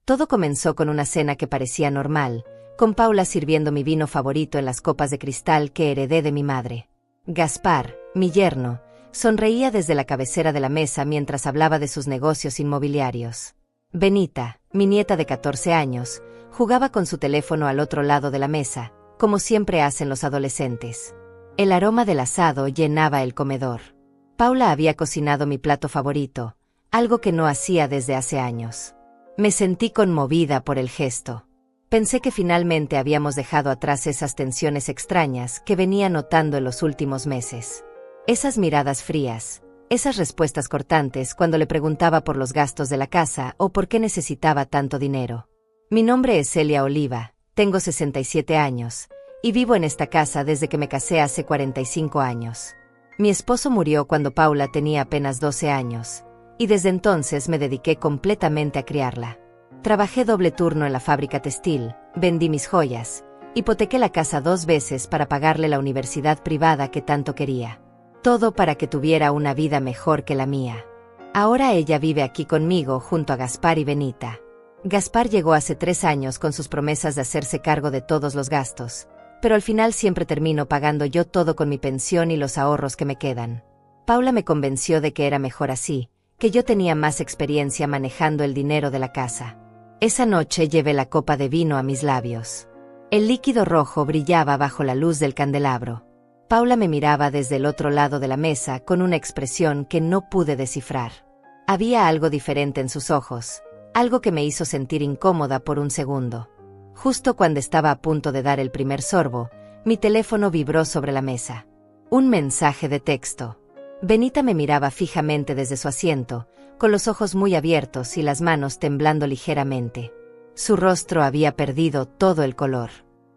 Todo comenzó con una cena que parecía normal, con Paula sirviendo mi vino favorito en las copas de cristal que heredé de mi madre. Gaspar, mi yerno, sonreía desde la cabecera de la mesa mientras hablaba de sus negocios inmobiliarios. Benita, mi nieta de 14 años, jugaba con su teléfono al otro lado de la mesa, como siempre hacen los adolescentes. El aroma del asado llenaba el comedor. Paula había cocinado mi plato favorito, algo que no hacía desde hace años. Me sentí conmovida por el gesto. Pensé que finalmente habíamos dejado atrás esas tensiones extrañas que venía notando en los últimos meses. Esas miradas frías, esas respuestas cortantes cuando le preguntaba por los gastos de la casa o por qué necesitaba tanto dinero. Mi nombre es Celia Oliva, tengo 67 años, y vivo en esta casa desde que me casé hace 45 años. Mi esposo murió cuando Paula tenía apenas 12 años, y desde entonces me dediqué completamente a criarla. Trabajé doble turno en la fábrica textil, vendí mis joyas, hipotequé la casa 2 veces para pagarle la universidad privada que tanto quería. Todo para que tuviera una vida mejor que la mía. Ahora ella vive aquí conmigo junto a Gaspar y Benita. Gaspar llegó hace 3 años con sus promesas de hacerse cargo de todos los gastos, pero al final siempre termino pagando yo todo con mi pensión y los ahorros que me quedan. Paula me convenció de que era mejor así, que yo tenía más experiencia manejando el dinero de la casa. Esa noche llevé la copa de vino a mis labios. El líquido rojo brillaba bajo la luz del candelabro. Paula me miraba desde el otro lado de la mesa con una expresión que no pude descifrar. Había algo diferente en sus ojos, algo que me hizo sentir incómoda por un segundo. Justo cuando estaba a punto de dar el primer sorbo, mi teléfono vibró sobre la mesa. Un mensaje de texto. Benita me miraba fijamente desde su asiento, con los ojos muy abiertos y las manos temblando ligeramente. Su rostro había perdido todo el color.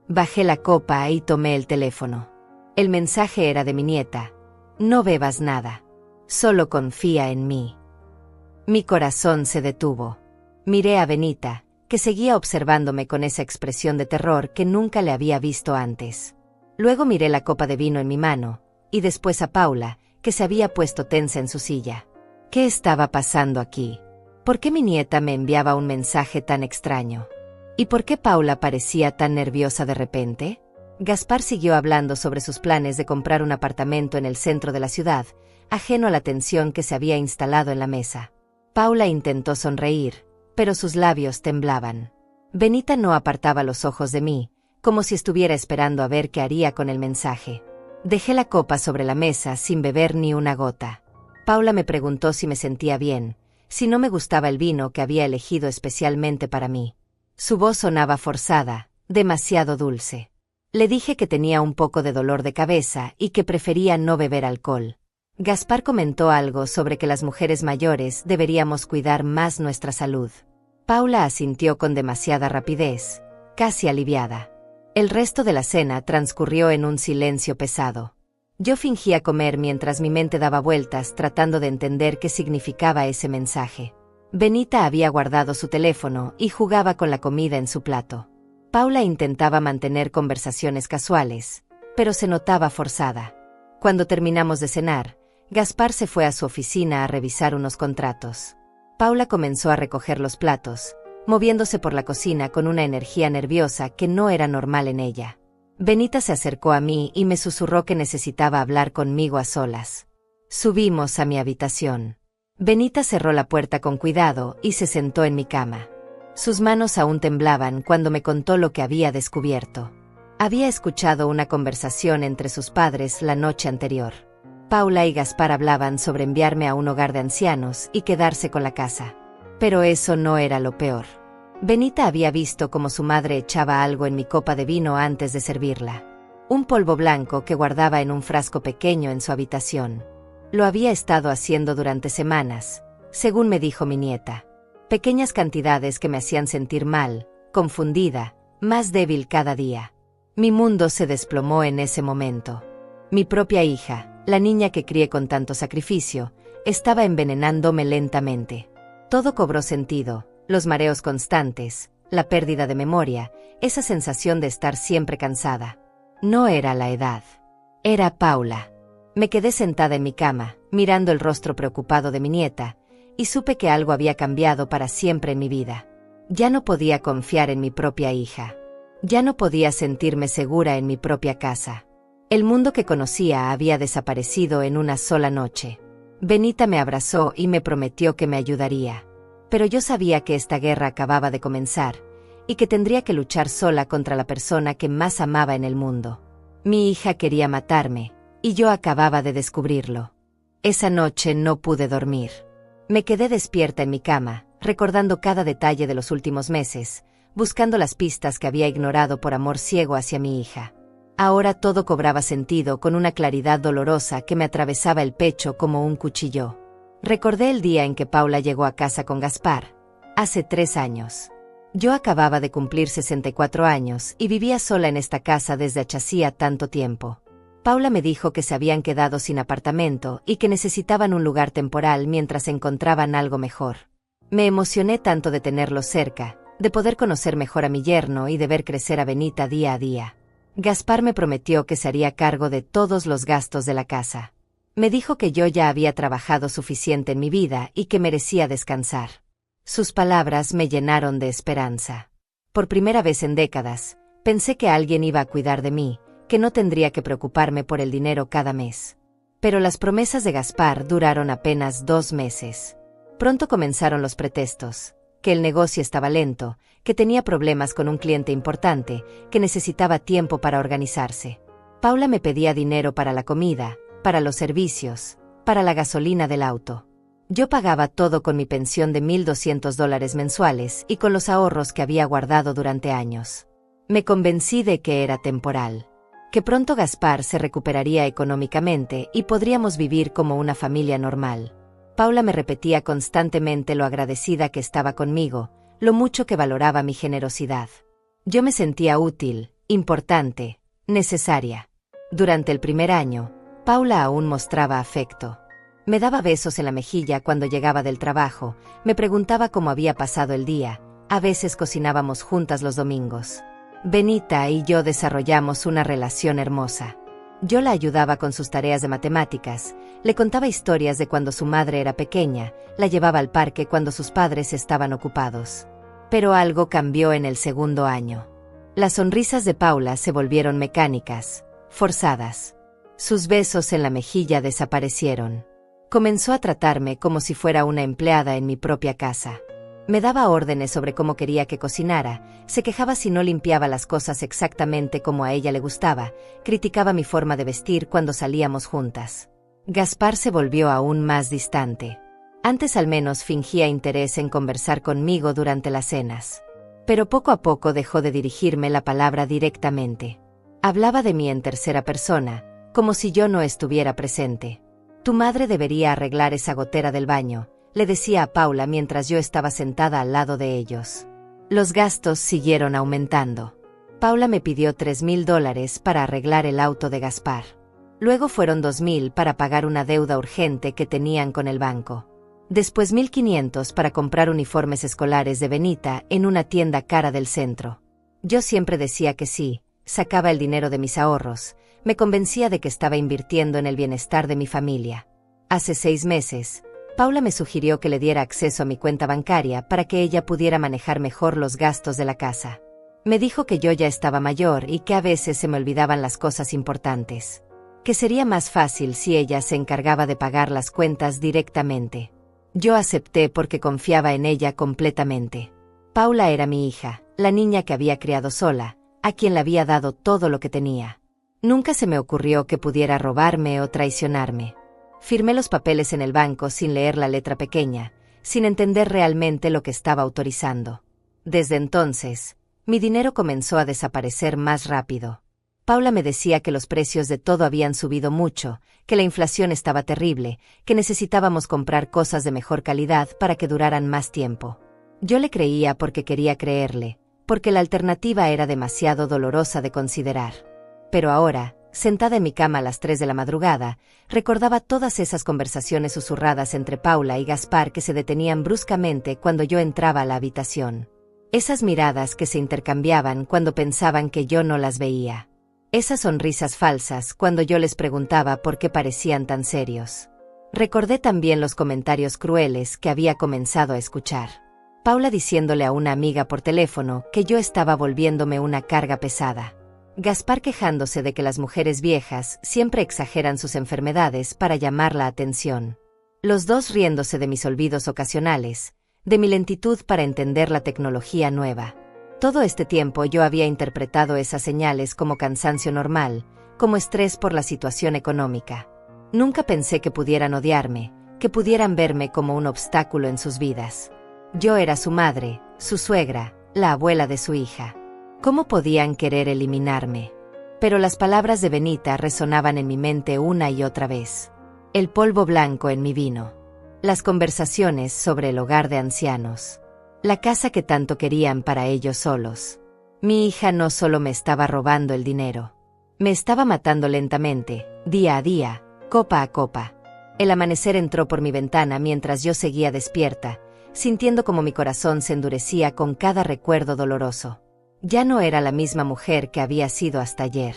Bajé la copa y tomé el teléfono. El mensaje era de mi nieta. No bebas nada. Solo confía en mí. Mi corazón se detuvo. Miré a Benita, que seguía observándome con esa expresión de terror que nunca le había visto antes. Luego miré la copa de vino en mi mano, y después a Paula, que se había puesto tensa en su silla. ¿Qué estaba pasando aquí? ¿Por qué mi nieta me enviaba un mensaje tan extraño? ¿Y por qué Paula parecía tan nerviosa de repente? Gaspar siguió hablando sobre sus planes de comprar un apartamento en el centro de la ciudad, ajeno a la tensión que se había instalado en la mesa. Paula intentó sonreír, pero sus labios temblaban. Benita no apartaba los ojos de mí, como si estuviera esperando a ver qué haría con el mensaje. Dejé la copa sobre la mesa sin beber ni una gota. Paula me preguntó si me sentía bien, si no me gustaba el vino que había elegido especialmente para mí. Su voz sonaba forzada, demasiado dulce. Le dije que tenía un poco de dolor de cabeza y que prefería no beber alcohol. Gaspar comentó algo sobre que las mujeres mayores deberíamos cuidar más nuestra salud. Paula asintió con demasiada rapidez, casi aliviada. El resto de la cena transcurrió en un silencio pesado. Yo fingía comer mientras mi mente daba vueltas tratando de entender qué significaba ese mensaje. Benita había guardado su teléfono y jugaba con la comida en su plato. Paula intentaba mantener conversaciones casuales, pero se notaba forzada. Cuando terminamos de cenar, Gaspar se fue a su oficina a revisar unos contratos. Paula comenzó a recoger los platos, moviéndose por la cocina con una energía nerviosa que no era normal en ella. Benita se acercó a mí y me susurró que necesitaba hablar conmigo a solas. Subimos a mi habitación. Benita cerró la puerta con cuidado y se sentó en mi cama. Sus manos aún temblaban cuando me contó lo que había descubierto. Había escuchado una conversación entre sus padres la noche anterior. Paula y Gaspar hablaban sobre enviarme a un hogar de ancianos y quedarse con la casa. Pero eso no era lo peor. Benita había visto cómo su madre echaba algo en mi copa de vino antes de servirla. Un polvo blanco que guardaba en un frasco pequeño en su habitación. Lo había estado haciendo durante semanas, según me dijo mi nieta. Pequeñas cantidades que me hacían sentir mal, confundida, más débil cada día. Mi mundo se desplomó en ese momento. Mi propia hija, la niña que crié con tanto sacrificio, estaba envenenándome lentamente. Todo cobró sentido, los mareos constantes, la pérdida de memoria, esa sensación de estar siempre cansada. No era la edad. Era Paula. Me quedé sentada en mi cama, mirando el rostro preocupado de mi nieta, y supe que algo había cambiado para siempre en mi vida. Ya no podía confiar en mi propia hija. Ya no podía sentirme segura en mi propia casa. El mundo que conocía había desaparecido en una sola noche. Benita me abrazó y me prometió que me ayudaría. Pero yo sabía que esta guerra acababa de comenzar, y que tendría que luchar sola contra la persona que más amaba en el mundo. Mi hija quería matarme, y yo acababa de descubrirlo. Esa noche no pude dormir. Me quedé despierta en mi cama, recordando cada detalle de los últimos meses, buscando las pistas que había ignorado por amor ciego hacia mi hija. Ahora todo cobraba sentido con una claridad dolorosa que me atravesaba el pecho como un cuchillo. Recordé el día en que Paula llegó a casa con Gaspar, hace 3 años. Yo acababa de cumplir 64 años y vivía sola en esta casa desde hacía tanto tiempo. Paula me dijo que se habían quedado sin apartamento y que necesitaban un lugar temporal mientras encontraban algo mejor. Me emocioné tanto de tenerlos cerca, de poder conocer mejor a mi yerno y de ver crecer a Benita día a día. Gaspar me prometió que se haría cargo de todos los gastos de la casa. Me dijo que yo ya había trabajado suficiente en mi vida y que merecía descansar. Sus palabras me llenaron de esperanza. Por primera vez en décadas, pensé que alguien iba a cuidar de mí, que no tendría que preocuparme por el dinero cada mes. Pero las promesas de Gaspar duraron apenas 2 meses. Pronto comenzaron los pretextos, que el negocio estaba lento, que tenía problemas con un cliente importante, que necesitaba tiempo para organizarse. Paula me pedía dinero para la comida, para los servicios, para la gasolina del auto. Yo pagaba todo con mi pensión de $1,200 mensuales y con los ahorros que había guardado durante años. Me convencí de que era temporal, que pronto Gaspar se recuperaría económicamente y podríamos vivir como una familia normal. Paula me repetía constantemente lo agradecida que estaba conmigo, lo mucho que valoraba mi generosidad. Yo me sentía útil, importante, necesaria. Durante el primer año, Paula aún mostraba afecto. Me daba besos en la mejilla cuando llegaba del trabajo, me preguntaba cómo había pasado el día, a veces cocinábamos juntas los domingos. Benita y yo desarrollamos una relación hermosa. Yo la ayudaba con sus tareas de matemáticas, le contaba historias de cuando su madre era pequeña, la llevaba al parque cuando sus padres estaban ocupados. Pero algo cambió en el segundo año. Las sonrisas de Paula se volvieron mecánicas, forzadas. Sus besos en la mejilla desaparecieron. Comenzó a tratarme como si fuera una empleada en mi propia casa. Me daba órdenes sobre cómo quería que cocinara, se quejaba si no limpiaba las cosas exactamente como a ella le gustaba, criticaba mi forma de vestir cuando salíamos juntas. Gaspar se volvió aún más distante. Antes al menos fingía interés en conversar conmigo durante las cenas. Pero poco a poco dejó de dirigirme la palabra directamente. Hablaba de mí en tercera persona, como si yo no estuviera presente. Tu madre debería arreglar esa gotera del baño, le decía a Paula mientras yo estaba sentada al lado de ellos. Los gastos siguieron aumentando. Paula me pidió $3,000 para arreglar el auto de Gaspar. Luego fueron $2,000 para pagar una deuda urgente que tenían con el banco. Después $1,500 para comprar uniformes escolares de Benita en una tienda cara del centro. Yo siempre decía que sí, sacaba el dinero de mis ahorros, me convencía de que estaba invirtiendo en el bienestar de mi familia. Hace 6 meses, Paula me sugirió que le diera acceso a mi cuenta bancaria para que ella pudiera manejar mejor los gastos de la casa. Me dijo que yo ya estaba mayor y que a veces se me olvidaban las cosas importantes. Que sería más fácil si ella se encargaba de pagar las cuentas directamente. Yo acepté porque confiaba en ella completamente. Paula era mi hija, la niña que había criado sola, a quien le había dado todo lo que tenía. Nunca se me ocurrió que pudiera robarme o traicionarme. Firmé los papeles en el banco sin leer la letra pequeña, sin entender realmente lo que estaba autorizando. Desde entonces, mi dinero comenzó a desaparecer más rápido. Paula me decía que los precios de todo habían subido mucho, que la inflación estaba terrible, que necesitábamos comprar cosas de mejor calidad para que duraran más tiempo. Yo le creía porque quería creerle, porque la alternativa era demasiado dolorosa de considerar. Pero ahora, sentada en mi cama a las 3 de la madrugada, recordaba todas esas conversaciones susurradas entre Paula y Gaspar que se detenían bruscamente cuando yo entraba a la habitación. Esas miradas que se intercambiaban cuando pensaban que yo no las veía. Esas sonrisas falsas cuando yo les preguntaba por qué parecían tan serios. Recordé también los comentarios crueles que había comenzado a escuchar. Paula diciéndole a una amiga por teléfono que yo estaba volviéndome una carga pesada. Gaspar quejándose de que las mujeres viejas siempre exageran sus enfermedades para llamar la atención. Los dos riéndose de mis olvidos ocasionales, de mi lentitud para entender la tecnología nueva. Todo este tiempo yo había interpretado esas señales como cansancio normal, como estrés por la situación económica. Nunca pensé que pudieran odiarme, que pudieran verme como un obstáculo en sus vidas. Yo era su madre, su suegra, la abuela de su hija. ¿Cómo podían querer eliminarme? Pero las palabras de Benita resonaban en mi mente una y otra vez. El polvo blanco en mi vino. Las conversaciones sobre el hogar de ancianos. La casa que tanto querían para ellos solos. Mi hija no solo me estaba robando el dinero. Me estaba matando lentamente, día a día, copa a copa. El amanecer entró por mi ventana mientras yo seguía despierta, sintiendo como mi corazón se endurecía con cada recuerdo doloroso. Ya no era la misma mujer que había sido hasta ayer.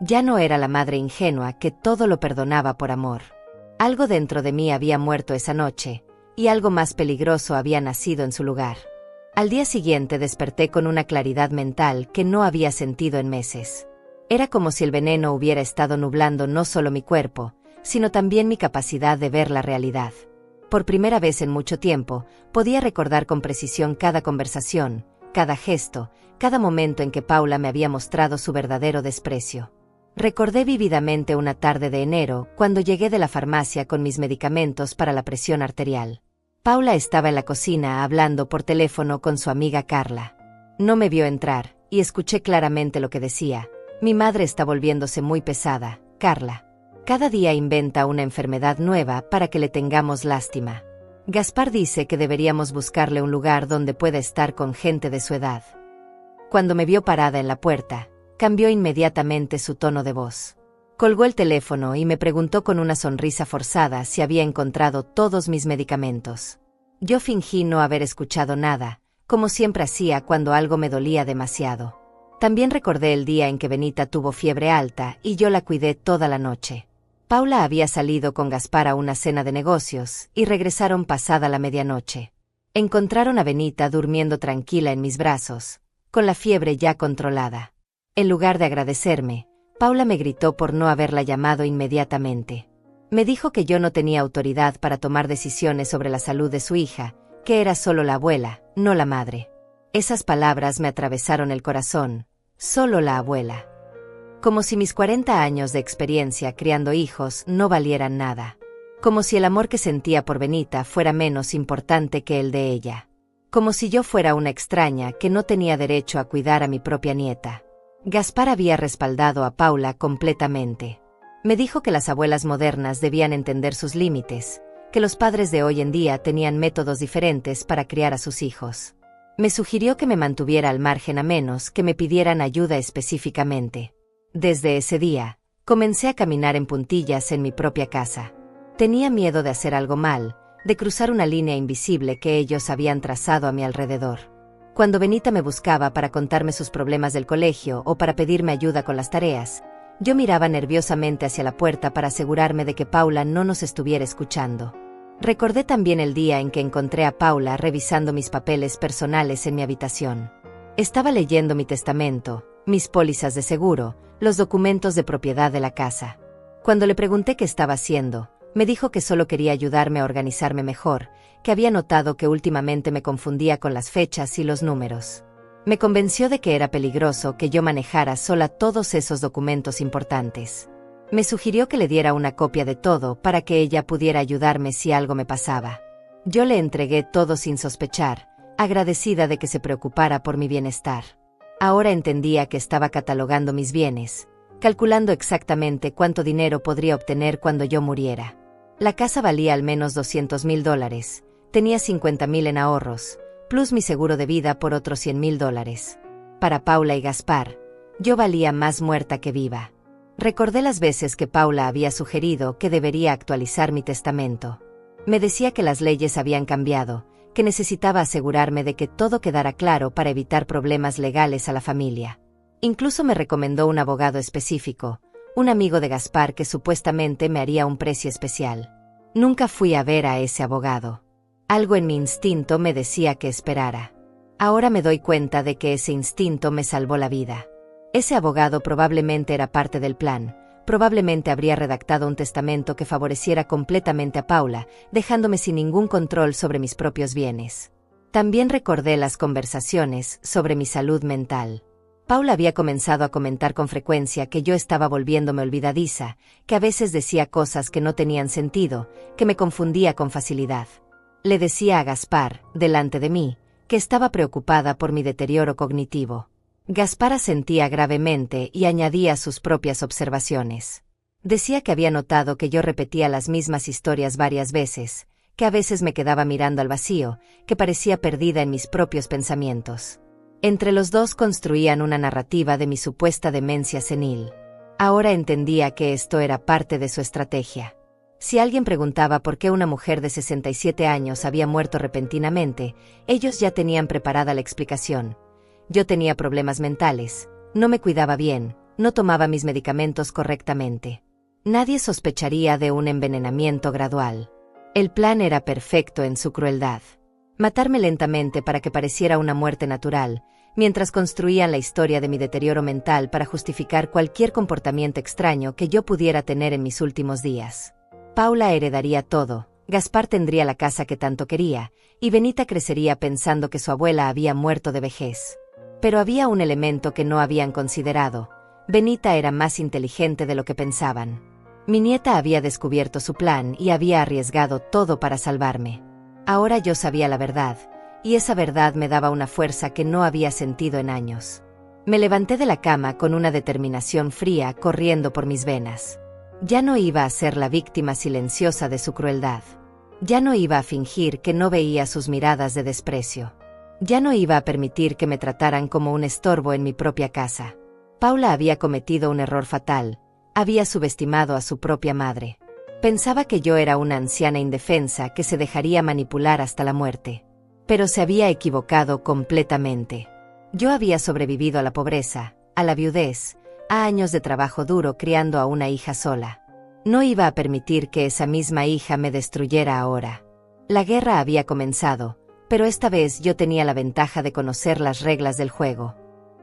Ya no era la madre ingenua que todo lo perdonaba por amor. Algo dentro de mí había muerto esa noche, y algo más peligroso había nacido en su lugar. Al día siguiente desperté con una claridad mental que no había sentido en meses. Era como si el veneno hubiera estado nublando no solo mi cuerpo, sino también mi capacidad de ver la realidad. Por primera vez en mucho tiempo, podía recordar con precisión cada conversación, cada gesto, cada momento en que Paula me había mostrado su verdadero desprecio. Recordé vívidamente una tarde de enero, cuando llegué de la farmacia con mis medicamentos para la presión arterial. Paula estaba en la cocina hablando por teléfono con su amiga Carla. No me vio entrar, y escuché claramente lo que decía. Mi madre está volviéndose muy pesada, Carla. Cada día inventa una enfermedad nueva para que le tengamos lástima. Gaspar dice que deberíamos buscarle un lugar donde pueda estar con gente de su edad. Cuando me vio parada en la puerta, cambió inmediatamente su tono de voz. Colgó el teléfono y me preguntó con una sonrisa forzada si había encontrado todos mis medicamentos. Yo fingí no haber escuchado nada, como siempre hacía cuando algo me dolía demasiado. También recordé el día en que Benita tuvo fiebre alta y yo la cuidé toda la noche. Paula había salido con Gaspar a una cena de negocios y regresaron pasada la medianoche. Encontraron a Benita durmiendo tranquila en mis brazos, con la fiebre ya controlada. En lugar de agradecerme, Paula me gritó por no haberla llamado inmediatamente. Me dijo que yo no tenía autoridad para tomar decisiones sobre la salud de su hija, que era solo la abuela, no la madre. Esas palabras me atravesaron el corazón, solo la abuela. Como si mis 40 años de experiencia criando hijos no valieran nada. Como si el amor que sentía por Benita fuera menos importante que el de ella. Como si yo fuera una extraña que no tenía derecho a cuidar a mi propia nieta. Gaspar había respaldado a Paula completamente. Me dijo que las abuelas modernas debían entender sus límites, que los padres de hoy en día tenían métodos diferentes para criar a sus hijos. Me sugirió que me mantuviera al margen a menos que me pidieran ayuda específicamente. Desde ese día, comencé a caminar en puntillas en mi propia casa. Tenía miedo de hacer algo mal, de cruzar una línea invisible que ellos habían trazado a mi alrededor. Cuando Benita me buscaba para contarme sus problemas del colegio o para pedirme ayuda con las tareas, yo miraba nerviosamente hacia la puerta para asegurarme de que Paula no nos estuviera escuchando. Recordé también el día en que encontré a Paula revisando mis papeles personales en mi habitación. Estaba leyendo mi testamento, mis pólizas de seguro, los documentos de propiedad de la casa. Cuando le pregunté qué estaba haciendo, me dijo que solo quería ayudarme a organizarme mejor, que había notado que últimamente me confundía con las fechas y los números. Me convenció de que era peligroso que yo manejara sola todos esos documentos importantes. Me sugirió que le diera una copia de todo para que ella pudiera ayudarme si algo me pasaba. Yo le entregué todo sin sospechar, agradecida de que se preocupara por mi bienestar. Ahora entendía que estaba catalogando mis bienes, calculando exactamente cuánto dinero podría obtener cuando yo muriera. La casa valía al menos $200,000, tenía $50,000 en ahorros, plus mi seguro de vida por otros $100,000. Para Paula y Gaspar, yo valía más muerta que viva. Recordé las veces que Paula había sugerido que debería actualizar mi testamento. Me decía que las leyes habían cambiado, que necesitaba asegurarme de que todo quedara claro para evitar problemas legales a la familia. Incluso me recomendó un abogado específico, un amigo de Gaspar que supuestamente me haría un precio especial. Nunca fui a ver a ese abogado. Algo en mi instinto me decía que esperara. Ahora me doy cuenta de que ese instinto me salvó la vida. Ese abogado probablemente era parte del plan. Probablemente habría redactado un testamento que favoreciera completamente a Paula, dejándome sin ningún control sobre mis propios bienes. También recordé las conversaciones sobre mi salud mental. Paula había comenzado a comentar con frecuencia que yo estaba volviéndome olvidadiza, que a veces decía cosas que no tenían sentido, que me confundía con facilidad. Le decía a Gaspar, delante de mí, que estaba preocupada por mi deterioro cognitivo. Gaspar asentía gravemente y añadía sus propias observaciones. Decía que había notado que yo repetía las mismas historias varias veces, que a veces me quedaba mirando al vacío, que parecía perdida en mis propios pensamientos. Entre los dos construían una narrativa de mi supuesta demencia senil. Ahora entendía que esto era parte de su estrategia. Si alguien preguntaba por qué una mujer de 67 años había muerto repentinamente, ellos ya tenían preparada la explicación. Yo tenía problemas mentales, no me cuidaba bien, no tomaba mis medicamentos correctamente. Nadie sospecharía de un envenenamiento gradual. El plan era perfecto en su crueldad. Matarme lentamente para que pareciera una muerte natural, mientras construían la historia de mi deterioro mental para justificar cualquier comportamiento extraño que yo pudiera tener en mis últimos días. Paula heredaría todo, Gaspar tendría la casa que tanto quería, y Benita crecería pensando que su abuela había muerto de vejez. Pero había un elemento que no habían considerado. Benita era más inteligente de lo que pensaban. Mi nieta había descubierto su plan y había arriesgado todo para salvarme. Ahora yo sabía la verdad, y esa verdad me daba una fuerza que no había sentido en años. Me levanté de la cama con una determinación fría corriendo por mis venas. Ya no iba a ser la víctima silenciosa de su crueldad. Ya no iba a fingir que no veía sus miradas de desprecio. Ya no iba a permitir que me trataran como un estorbo en mi propia casa. Paula había cometido un error fatal. Había subestimado a su propia madre. Pensaba que yo era una anciana indefensa que se dejaría manipular hasta la muerte. Pero se había equivocado completamente. Yo había sobrevivido a la pobreza, a la viudez, a años de trabajo duro criando a una hija sola. No iba a permitir que esa misma hija me destruyera ahora. La guerra había comenzado, pero esta vez yo tenía la ventaja de conocer las reglas del juego.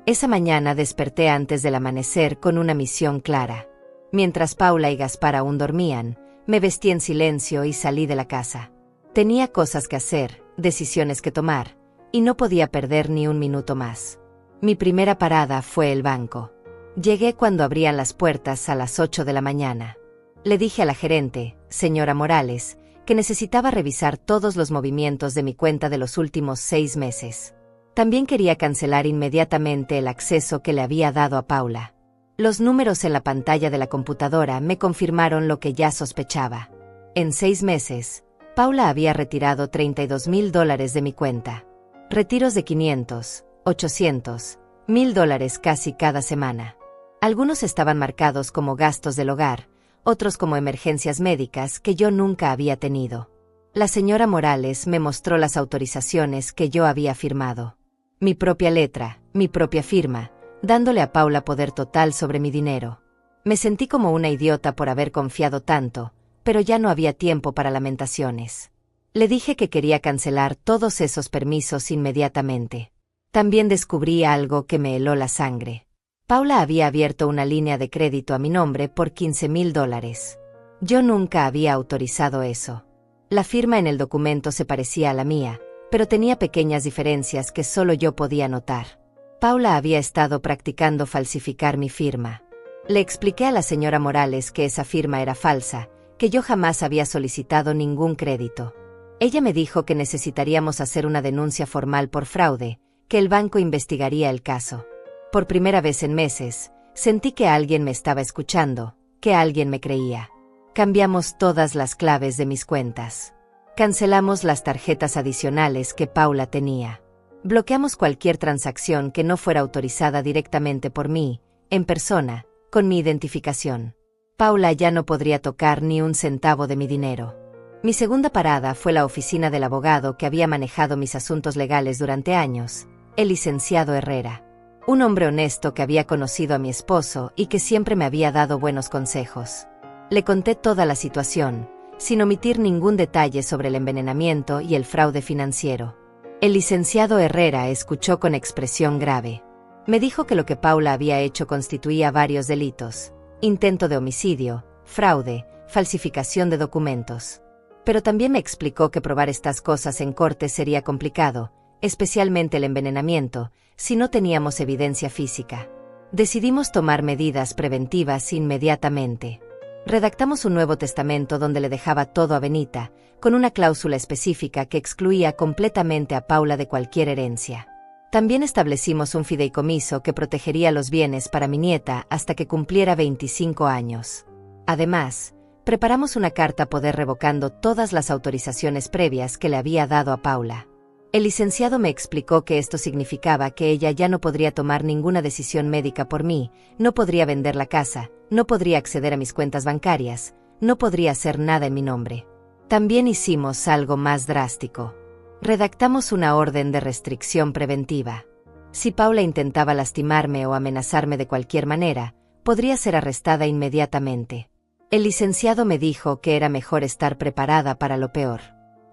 Esa mañana desperté antes del amanecer con una misión clara. Mientras Paula y Gaspar aún dormían, me vestí en silencio y salí de la casa. Tenía cosas que hacer, decisiones que tomar, y no podía perder ni un minuto más. Mi primera parada fue el banco. Llegué cuando abrían las puertas a las 8 de la mañana. Le dije a la gerente, señora Morales, que necesitaba revisar todos los movimientos de mi cuenta de los últimos 6 meses. También quería cancelar inmediatamente el acceso que le había dado a Paula. Los números en la pantalla de la computadora me confirmaron lo que ya sospechaba. En 6 meses, Paula había retirado $32,000 de mi cuenta. Retiros de 500, 800, $1,000 casi cada semana. Algunos estaban marcados como gastos del hogar, otros como emergencias médicas que yo nunca había tenido. La señora Morales me mostró las autorizaciones que yo había firmado. Mi propia letra, mi propia firma, dándole a Paula poder total sobre mi dinero. Me sentí como una idiota por haber confiado tanto, pero ya no había tiempo para lamentaciones. Le dije que quería cancelar todos esos permisos inmediatamente. También descubrí algo que me heló la sangre. Paula había abierto una línea de crédito a mi nombre por $15,000. Yo nunca había autorizado eso. La firma en el documento se parecía a la mía, pero tenía pequeñas diferencias que solo yo podía notar. Paula había estado practicando falsificar mi firma. Le expliqué a la señora Morales que esa firma era falsa, que yo jamás había solicitado ningún crédito. Ella me dijo que necesitaríamos hacer una denuncia formal por fraude, que el banco investigaría el caso. Por primera vez en meses, sentí que alguien me estaba escuchando, que alguien me creía. Cambiamos todas las claves de mis cuentas. Cancelamos las tarjetas adicionales que Paula tenía. Bloqueamos cualquier transacción que no fuera autorizada directamente por mí, en persona, con mi identificación. Paula ya no podría tocar ni un centavo de mi dinero. Mi segunda parada fue la oficina del abogado que había manejado mis asuntos legales durante años, el licenciado Herrera. Un hombre honesto que había conocido a mi esposo y que siempre me había dado buenos consejos. Le conté toda la situación, sin omitir ningún detalle sobre el envenenamiento y el fraude financiero. El licenciado Herrera escuchó con expresión grave. Me dijo que lo que Paula había hecho constituía varios delitos: intento de homicidio, fraude, falsificación de documentos. Pero también me explicó que probar estas cosas en corte sería complicado, especialmente el envenenamiento, si no teníamos evidencia física. Decidimos tomar medidas preventivas inmediatamente. Redactamos un nuevo testamento donde le dejaba todo a Benita, con una cláusula específica que excluía completamente a Paula de cualquier herencia. También establecimos un fideicomiso que protegería los bienes para mi nieta hasta que cumpliera 25 años. Además, preparamos una carta poder revocando todas las autorizaciones previas que le había dado a Paula. El licenciado me explicó que esto significaba que ella ya no podría tomar ninguna decisión médica por mí, no podría vender la casa, no podría acceder a mis cuentas bancarias, no podría hacer nada en mi nombre. También hicimos algo más drástico. Redactamos una orden de restricción preventiva. Si Paula intentaba lastimarme o amenazarme de cualquier manera, podría ser arrestada inmediatamente. El licenciado me dijo que era mejor estar preparada para lo peor.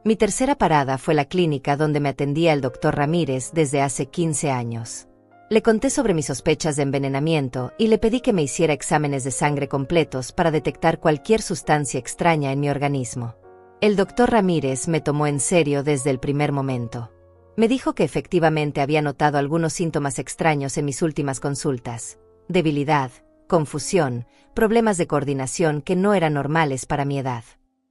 Mi tercera parada fue la clínica donde me atendía el doctor Ramírez desde hace 15 años. Le conté sobre mis sospechas de envenenamiento y le pedí que me hiciera exámenes de sangre completos para detectar cualquier sustancia extraña en mi organismo. El doctor Ramírez me tomó en serio desde el primer momento. Me dijo que efectivamente había notado algunos síntomas extraños en mis últimas consultas: debilidad, confusión, problemas de coordinación que no eran normales para mi edad.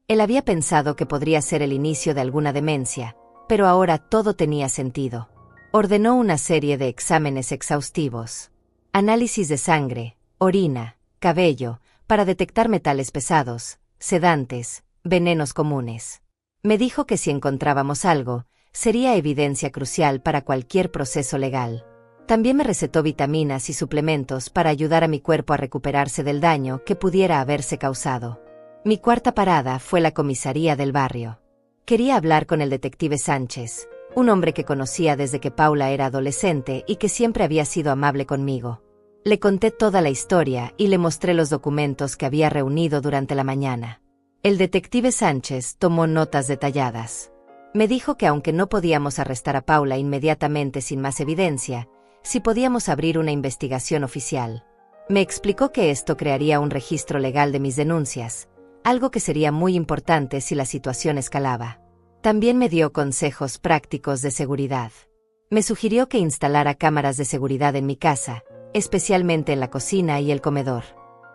Él había pensado que podría ser el inicio de alguna demencia, pero ahora todo tenía sentido. Ordenó una serie de exámenes exhaustivos. Análisis de sangre, orina, cabello, para detectar metales pesados, sedantes, venenos comunes. Me dijo que si encontrábamos algo, sería evidencia crucial para cualquier proceso legal. También me recetó vitaminas y suplementos para ayudar a mi cuerpo a recuperarse del daño que pudiera haberse causado. Mi cuarta parada fue la comisaría del barrio. Quería hablar con el detective Sánchez, un hombre que conocía desde que Paula era adolescente y que siempre había sido amable conmigo. Le conté toda la historia y le mostré los documentos que había reunido durante la mañana. El detective Sánchez tomó notas detalladas. Me dijo que aunque no podíamos arrestar a Paula inmediatamente sin más evidencia, sí podíamos abrir una investigación oficial. Me explicó que esto crearía un registro legal de mis denuncias, algo que sería muy importante si la situación escalaba. También me dio consejos prácticos de seguridad. Me sugirió que instalara cámaras de seguridad en mi casa, especialmente en la cocina y el comedor.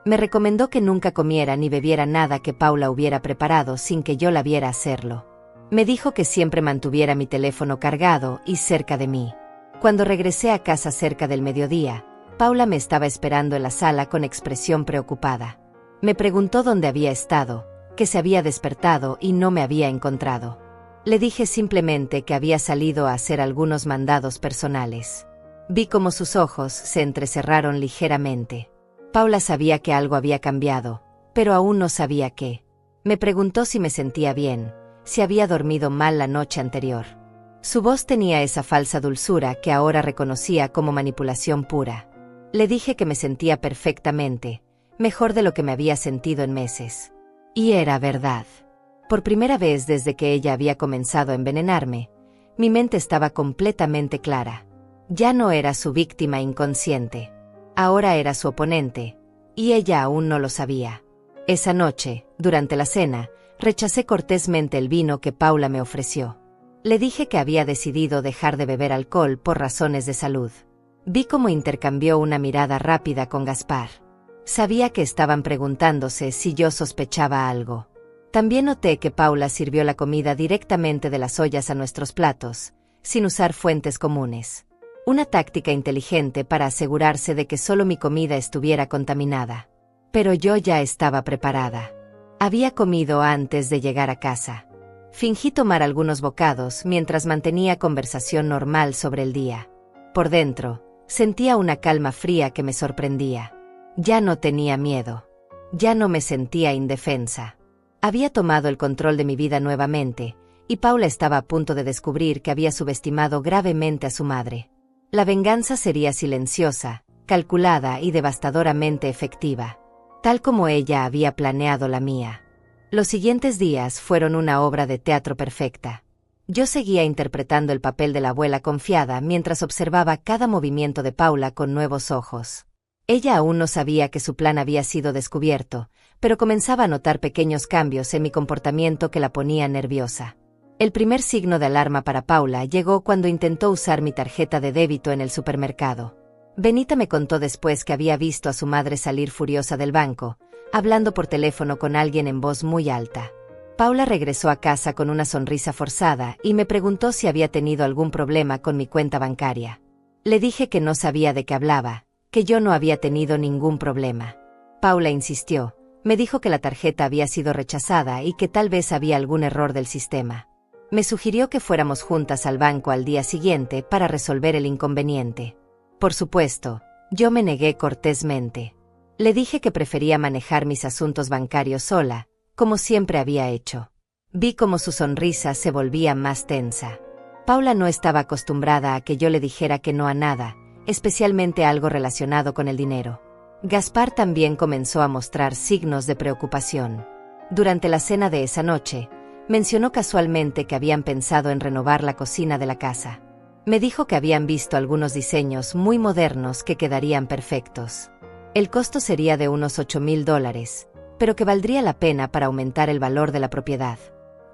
Me recomendó que nunca comiera ni bebiera nada que Paula hubiera preparado sin que yo la viera hacerlo. Me dijo que siempre mantuviera mi teléfono cargado y cerca de mí. Cuando regresé a casa cerca del mediodía, Paula me estaba esperando en la sala con expresión preocupada. Me preguntó dónde había estado, que se había despertado y no me había encontrado. Le dije simplemente que había salido a hacer algunos mandados personales. Vi cómo sus ojos se entrecerraron ligeramente. Paula sabía que algo había cambiado, pero aún no sabía qué. Me preguntó si me sentía bien, si había dormido mal la noche anterior. Su voz tenía esa falsa dulzura que ahora reconocía como manipulación pura. Le dije que me sentía perfectamente, mejor de lo que me había sentido en meses. Y era verdad. Por primera vez desde que ella había comenzado a envenenarme, mi mente estaba completamente clara. Ya no era su víctima inconsciente. Ahora era su oponente, y ella aún no lo sabía. Esa noche, durante la cena, rechacé cortésmente el vino que Paula me ofreció. Le dije que había decidido dejar de beber alcohol por razones de salud. Vi cómo intercambió una mirada rápida con Gaspar. Sabía que estaban preguntándose si yo sospechaba algo. También noté que Paula sirvió la comida directamente de las ollas a nuestros platos, sin usar fuentes comunes. Una táctica inteligente para asegurarse de que solo mi comida estuviera contaminada. Pero yo ya estaba preparada. Había comido antes de llegar a casa. Fingí tomar algunos bocados mientras mantenía conversación normal sobre el día. Por dentro, sentía una calma fría que me sorprendía. Ya no tenía miedo. Ya no me sentía indefensa. Había tomado el control de mi vida nuevamente, y Paula estaba a punto de descubrir que había subestimado gravemente a su madre. La venganza sería silenciosa, calculada y devastadoramente efectiva, tal como ella había planeado la mía. Los siguientes días fueron una obra de teatro perfecta. Yo seguía interpretando el papel de la abuela confiada mientras observaba cada movimiento de Paula con nuevos ojos. Ella aún no sabía que su plan había sido descubierto, pero comenzaba a notar pequeños cambios en mi comportamiento que la ponían nerviosa. El primer signo de alarma para Paula llegó cuando intentó usar mi tarjeta de débito en el supermercado. Benita me contó después que había visto a su madre salir furiosa del banco, hablando por teléfono con alguien en voz muy alta. Paula regresó a casa con una sonrisa forzada y me preguntó si había tenido algún problema con mi cuenta bancaria. Le dije que no sabía de qué hablaba, que yo no había tenido ningún problema. Paula insistió, me dijo que la tarjeta había sido rechazada y que tal vez había algún error del sistema. Me sugirió que fuéramos juntas al banco al día siguiente para resolver el inconveniente. Por supuesto, yo me negué cortésmente. Le dije que prefería manejar mis asuntos bancarios sola, como siempre había hecho. Vi cómo su sonrisa se volvía más tensa. Paula no estaba acostumbrada a que yo le dijera que no a nada, especialmente algo relacionado con el dinero. Gaspar también comenzó a mostrar signos de preocupación. Durante la cena de esa noche, mencionó casualmente que habían pensado en renovar la cocina de la casa. Me dijo que habían visto algunos diseños muy modernos que quedarían perfectos. El costo sería de unos $8,000, pero que valdría la pena para aumentar el valor de la propiedad.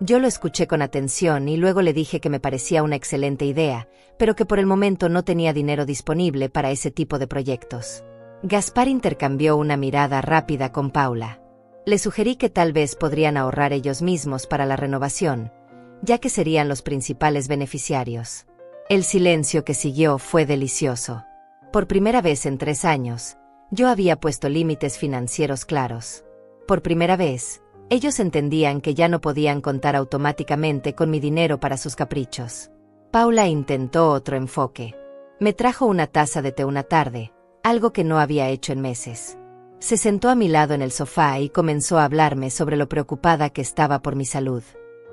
Yo lo escuché con atención y luego le dije que me parecía una excelente idea, pero que por el momento no tenía dinero disponible para ese tipo de proyectos. Gaspar intercambió una mirada rápida con Paula. Le sugerí que tal vez podrían ahorrar ellos mismos para la renovación, ya que serían los principales beneficiarios. El silencio que siguió fue delicioso. Por primera vez en 3 años, yo había puesto límites financieros claros. Por primera vez, ellos entendían que ya no podían contar automáticamente con mi dinero para sus caprichos. Paula intentó otro enfoque. Me trajo una taza de té una tarde, algo que no había hecho en meses. Se sentó a mi lado en el sofá y comenzó a hablarme sobre lo preocupada que estaba por mi salud.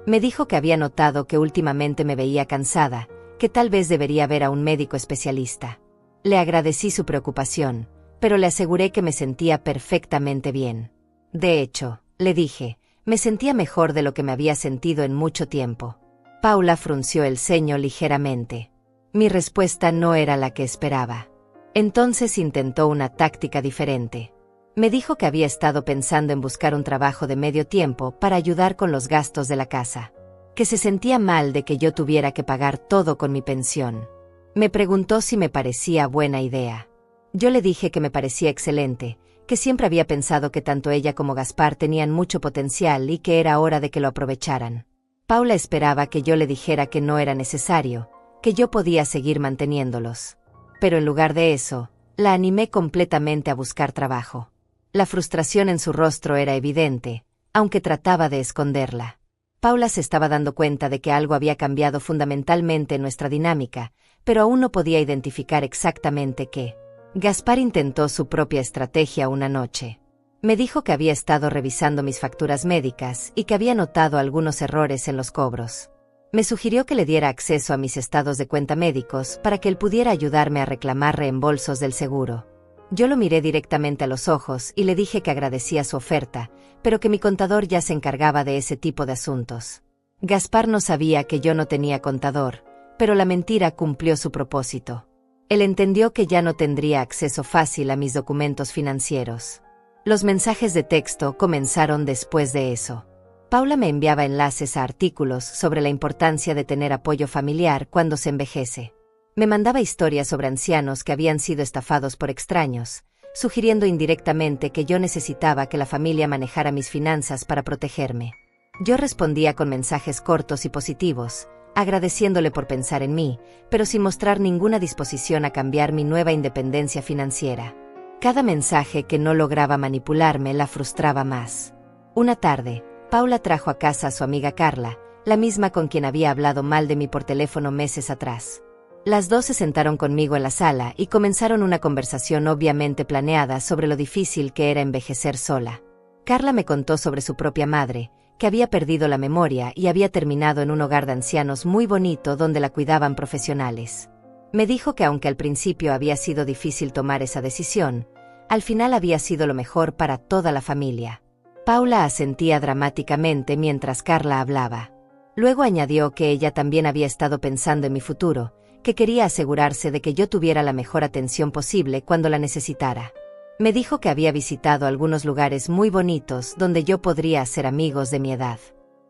Me dijo que había notado que últimamente me veía cansada, que tal vez debería ver a un médico especialista. Le agradecí su preocupación, pero le aseguré que me sentía perfectamente bien. De hecho, le dije, me sentía mejor de lo que me había sentido en mucho tiempo. Paula frunció el ceño ligeramente. Mi respuesta no era la que esperaba. Entonces intentó una táctica diferente. Me dijo que había estado pensando en buscar un trabajo de medio tiempo para ayudar con los gastos de la casa. Que se sentía mal de que yo tuviera que pagar todo con mi pensión. Me preguntó si me parecía buena idea. Yo le dije que me parecía excelente, que siempre había pensado que tanto ella como Gaspar tenían mucho potencial y que era hora de que lo aprovecharan. Paula esperaba que yo le dijera que no era necesario, que yo podía seguir manteniéndolos. Pero en lugar de eso, la animé completamente a buscar trabajo. La frustración en su rostro era evidente, aunque trataba de esconderla. Paula se estaba dando cuenta de que algo había cambiado fundamentalmente en nuestra dinámica, pero aún no podía identificar exactamente qué. Gaspar intentó su propia estrategia una noche. Me dijo que había estado revisando mis facturas médicas y que había notado algunos errores en los cobros. Me sugirió que le diera acceso a mis estados de cuenta médicos para que él pudiera ayudarme a reclamar reembolsos del seguro. Yo lo miré directamente a los ojos y le dije que agradecía su oferta, pero que mi contador ya se encargaba de ese tipo de asuntos. Gaspar no sabía que yo no tenía contador, pero la mentira cumplió su propósito. Él entendió que ya no tendría acceso fácil a mis documentos financieros. Los mensajes de texto comenzaron después de eso. Paula me enviaba enlaces a artículos sobre la importancia de tener apoyo familiar cuando se envejece. Me mandaba historias sobre ancianos que habían sido estafados por extraños, sugiriendo indirectamente que yo necesitaba que la familia manejara mis finanzas para protegerme. Yo respondía con mensajes cortos y positivos, agradeciéndole por pensar en mí, pero sin mostrar ninguna disposición a cambiar mi nueva independencia financiera. Cada mensaje que no lograba manipularme la frustraba más. Una tarde, Paula trajo a casa a su amiga Carla, la misma con quien había hablado mal de mí por teléfono meses atrás. Las dos se sentaron conmigo en la sala y comenzaron una conversación obviamente planeada sobre lo difícil que era envejecer sola. Carla me contó sobre su propia madre, que había perdido la memoria y había terminado en un hogar de ancianos muy bonito donde la cuidaban profesionales. Me dijo que aunque al principio había sido difícil tomar esa decisión, al final había sido lo mejor para toda la familia. Paula asentía dramáticamente mientras Carla hablaba. Luego añadió que ella también había estado pensando en mi futuro, que quería asegurarse de que yo tuviera la mejor atención posible cuando la necesitara. Me dijo que había visitado algunos lugares muy bonitos donde yo podría hacer amigos de mi edad.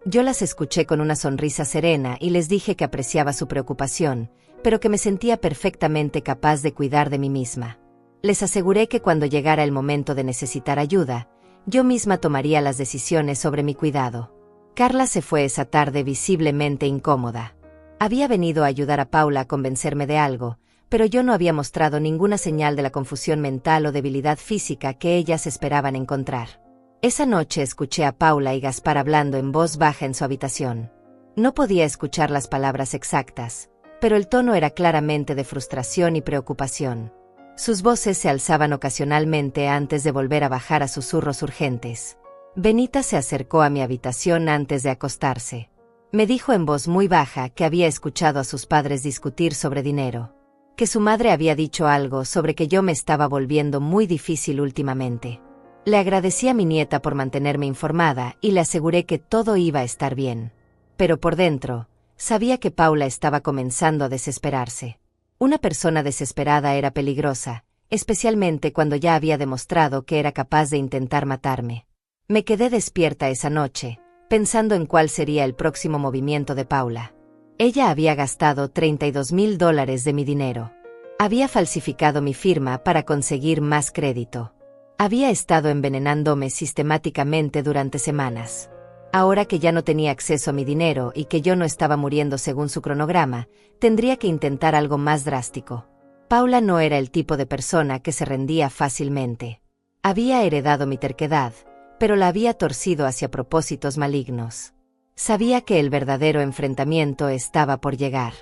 Yo las escuché con una sonrisa serena y les dije que apreciaba su preocupación, pero que me sentía perfectamente capaz de cuidar de mí misma. Les aseguré que cuando llegara el momento de necesitar ayuda, yo misma tomaría las decisiones sobre mi cuidado. Carla se fue esa tarde visiblemente incómoda. Había venido a ayudar a Paula a convencerme de algo, pero yo no había mostrado ninguna señal de la confusión mental o debilidad física que ellas esperaban encontrar. Esa noche escuché a Paula y Gaspar hablando en voz baja en su habitación. No podía escuchar las palabras exactas, pero el tono era claramente de frustración y preocupación. Sus voces se alzaban ocasionalmente antes de volver a bajar a susurros urgentes. Benita se acercó a mi habitación antes de acostarse. Me dijo en voz muy baja que había escuchado a sus padres discutir sobre dinero, que su madre había dicho algo sobre que yo me estaba volviendo muy difícil últimamente. Le agradecí a mi nieta por mantenerme informada y le aseguré que todo iba a estar bien. Pero por dentro, sabía que Paula estaba comenzando a desesperarse. Una persona desesperada era peligrosa, especialmente cuando ya había demostrado que era capaz de intentar matarme. Me quedé despierta esa noche, pensando en cuál sería el próximo movimiento de Paula. Ella había gastado $32,000 de mi dinero. Había falsificado mi firma para conseguir más crédito. Había estado envenenándome sistemáticamente durante semanas. Ahora que ya no tenía acceso a mi dinero y que yo no estaba muriendo según su cronograma, tendría que intentar algo más drástico. Paula no era el tipo de persona que se rendía fácilmente. Había heredado mi terquedad, pero la había torcido hacia propósitos malignos. Sabía que el verdadero enfrentamiento estaba por llegar.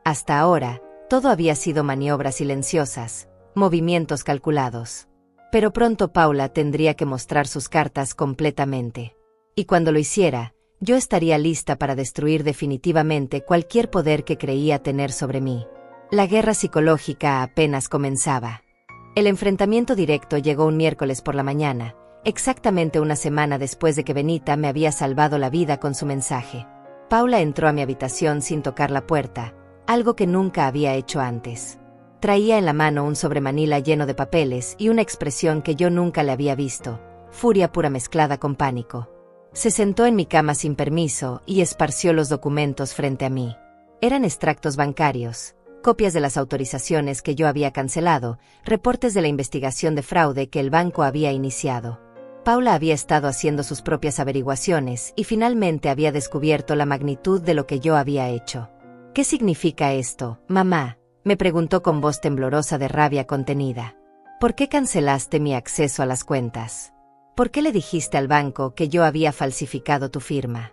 Hasta ahora, todo había sido maniobras silenciosas, movimientos calculados. Pero pronto Paula tendría que mostrar sus cartas completamente. Y cuando lo hiciera, yo estaría lista para destruir definitivamente cualquier poder que creía tener sobre mí. La guerra psicológica apenas comenzaba. El enfrentamiento directo llegó un miércoles por la mañana, exactamente una semana después de que Benita me había salvado la vida con su mensaje. Paula entró a mi habitación sin tocar la puerta, algo que nunca había hecho antes. Traía en la mano un sobremanila lleno de papeles y una expresión que yo nunca le había visto, furia pura mezclada con pánico. Se sentó en mi cama sin permiso y esparció los documentos frente a mí. Eran extractos bancarios, copias de las autorizaciones que yo había cancelado, reportes de la investigación de fraude que el banco había iniciado. Paula había estado haciendo sus propias averiguaciones y finalmente había descubierto la magnitud de lo que yo había hecho. ¿Qué significa esto, mamá?, me preguntó con voz temblorosa de rabia contenida. ¿Por qué cancelaste mi acceso a las cuentas? ¿Por qué le dijiste al banco que yo había falsificado tu firma?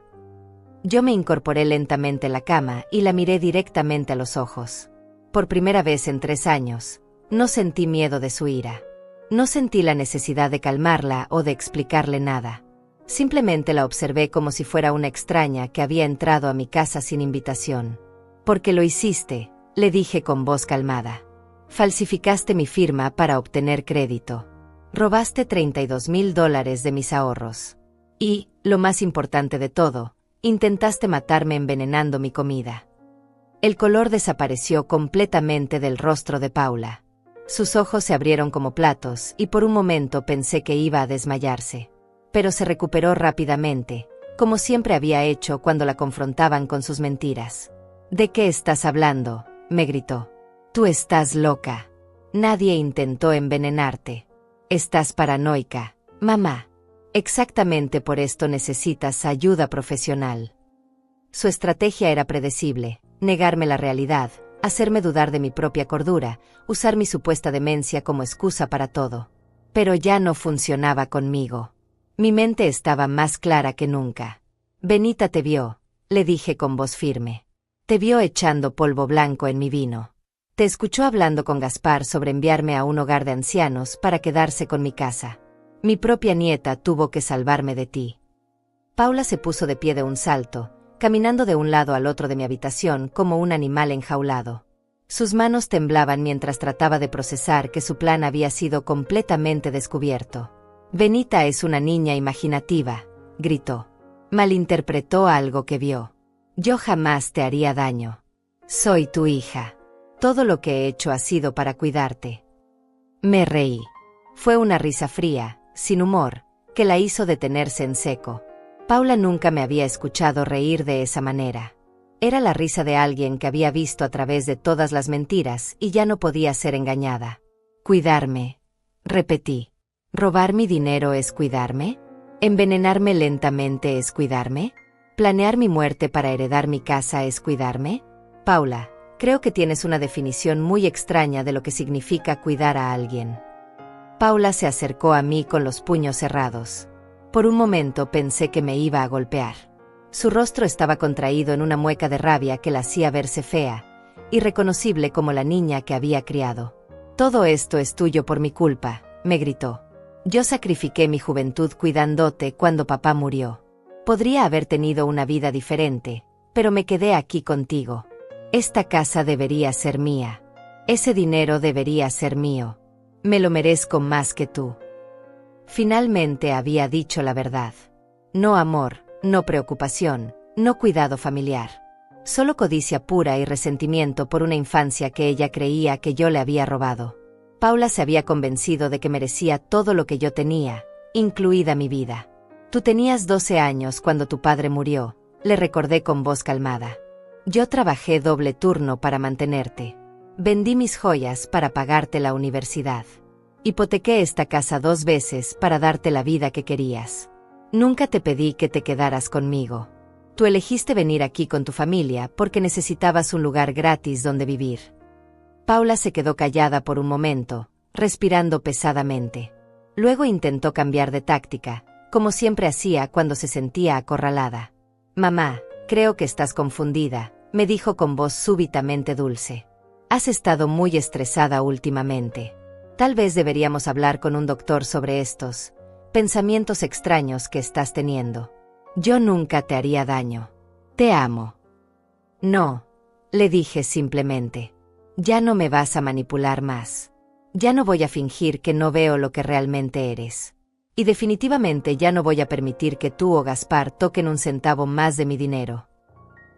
Yo me incorporé lentamente en la cama y la miré directamente a los ojos. Por primera vez en 3 años, no sentí miedo de su ira. No sentí la necesidad de calmarla o de explicarle nada. Simplemente la observé como si fuera una extraña que había entrado a mi casa sin invitación. «Porque lo hiciste», le dije con voz calmada. «Falsificaste mi firma para obtener crédito. Robaste $32,000 de mis ahorros. Y, lo más importante de todo, intentaste matarme envenenando mi comida». El color desapareció completamente del rostro de Paula. Sus ojos se abrieron como platos y por un momento pensé que iba a desmayarse. Pero se recuperó rápidamente, como siempre había hecho cuando la confrontaban con sus mentiras. «¿De qué estás hablando?», me gritó. «Tú estás loca. Nadie intentó envenenarte. Estás paranoica, mamá. Exactamente por esto necesitas ayuda profesional». Su estrategia era predecible: negarme la realidad, hacerme dudar de mi propia cordura, usar mi supuesta demencia como excusa para todo. Pero ya no funcionaba conmigo. Mi mente estaba más clara que nunca. «Benita te vio», le dije con voz firme. «Te vio echando polvo blanco en mi vino. Te escuchó hablando con Gaspar sobre enviarme a un hogar de ancianos para quedarse con mi casa. Mi propia nieta tuvo que salvarme de ti». Paula se puso de pie de un salto, caminando de un lado al otro de mi habitación como un animal enjaulado. Sus manos temblaban mientras trataba de procesar que su plan había sido completamente descubierto. Benita es una niña imaginativa, gritó. Malinterpretó algo que vio. Yo jamás te haría daño. Soy tu hija. Todo lo que he hecho ha sido para cuidarte. Me reí. Fue una risa fría, sin humor, que la hizo detenerse en seco. Paula nunca me había escuchado reír de esa manera. Era la risa de alguien que había visto a través de todas las mentiras y ya no podía ser engañada. Cuidarme, repetí. ¿Robar mi dinero es cuidarme? ¿Envenenarme lentamente es cuidarme? ¿Planear mi muerte para heredar mi casa es cuidarme? Paula, creo que tienes una definición muy extraña de lo que significa cuidar a alguien. Paula se acercó a mí con los puños cerrados. Por un momento pensé que me iba a golpear. Su rostro estaba contraído en una mueca de rabia que la hacía verse fea, irreconocible como la niña que había criado. Todo esto es tuyo por mi culpa, me gritó. Yo sacrifiqué mi juventud cuidándote cuando papá murió. Podría haber tenido una vida diferente, pero me quedé aquí contigo. Esta casa debería ser mía. Ese dinero debería ser mío. Me lo merezco más que tú. Finalmente había dicho la verdad. No amor, no preocupación, no cuidado familiar. Solo codicia pura y resentimiento por una infancia que ella creía que yo le había robado. Paula se había convencido de que merecía todo lo que yo tenía, incluida mi vida. Tú tenías 12 años cuando tu padre murió, le recordé con voz calmada. Yo trabajé doble turno para mantenerte. Vendí mis joyas para pagarte la universidad. Hipotequé esta casa 2 veces para darte la vida que querías. Nunca te pedí que te quedaras conmigo. Tú elegiste venir aquí con tu familia porque necesitabas un lugar gratis donde vivir. Paula se quedó callada por un momento, respirando pesadamente. Luego intentó cambiar de táctica, como siempre hacía cuando se sentía acorralada. Mamá, creo que estás confundida, me dijo con voz súbitamente dulce. Has estado muy estresada últimamente. Tal vez deberíamos hablar con un doctor sobre estos pensamientos extraños que estás teniendo. Yo nunca te haría daño. Te amo. No, le dije simplemente. Ya no me vas a manipular más. Ya no voy a fingir que no veo lo que realmente eres. Y definitivamente ya no voy a permitir que tú o Gaspar toquen un centavo más de mi dinero.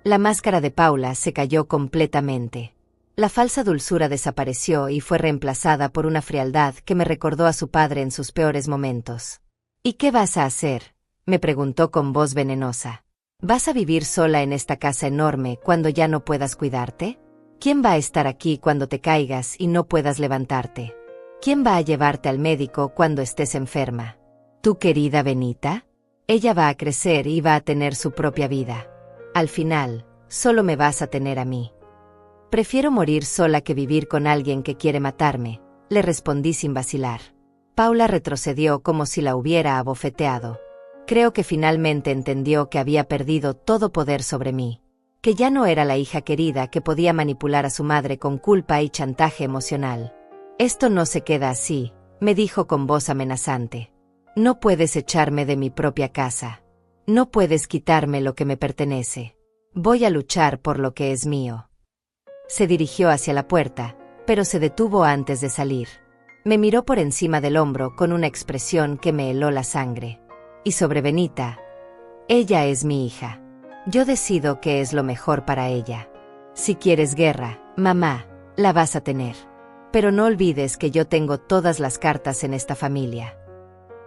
La máscara de Paula se cayó completamente. La falsa dulzura desapareció y fue reemplazada por una frialdad que me recordó a su padre en sus peores momentos. ¿Y qué vas a hacer?, me preguntó con voz venenosa. ¿Vas a vivir sola en esta casa enorme cuando ya no puedas cuidarte? ¿Quién va a estar aquí cuando te caigas y no puedas levantarte? ¿Quién va a llevarte al médico cuando estés enferma? ¿Tu querida Benita? Ella va a crecer y va a tener su propia vida. Al final, solo me vas a tener a mí. Prefiero morir sola que vivir con alguien que quiere matarme, le respondí sin vacilar. Paula retrocedió como si la hubiera abofeteado. Creo que finalmente entendió que había perdido todo poder sobre mí. Que ya no era la hija querida que podía manipular a su madre con culpa y chantaje emocional. Esto no se queda así, me dijo con voz amenazante. No puedes echarme de mi propia casa. No puedes quitarme lo que me pertenece. Voy a luchar por lo que es mío. Se dirigió hacia la puerta, pero se detuvo antes de salir. Me miró por encima del hombro con una expresión que me heló la sangre. Y sobre Benita, ella es mi hija. Yo decido qué es lo mejor para ella. Si quieres guerra, mamá, la vas a tener. Pero no olvides que yo tengo todas las cartas en esta familia.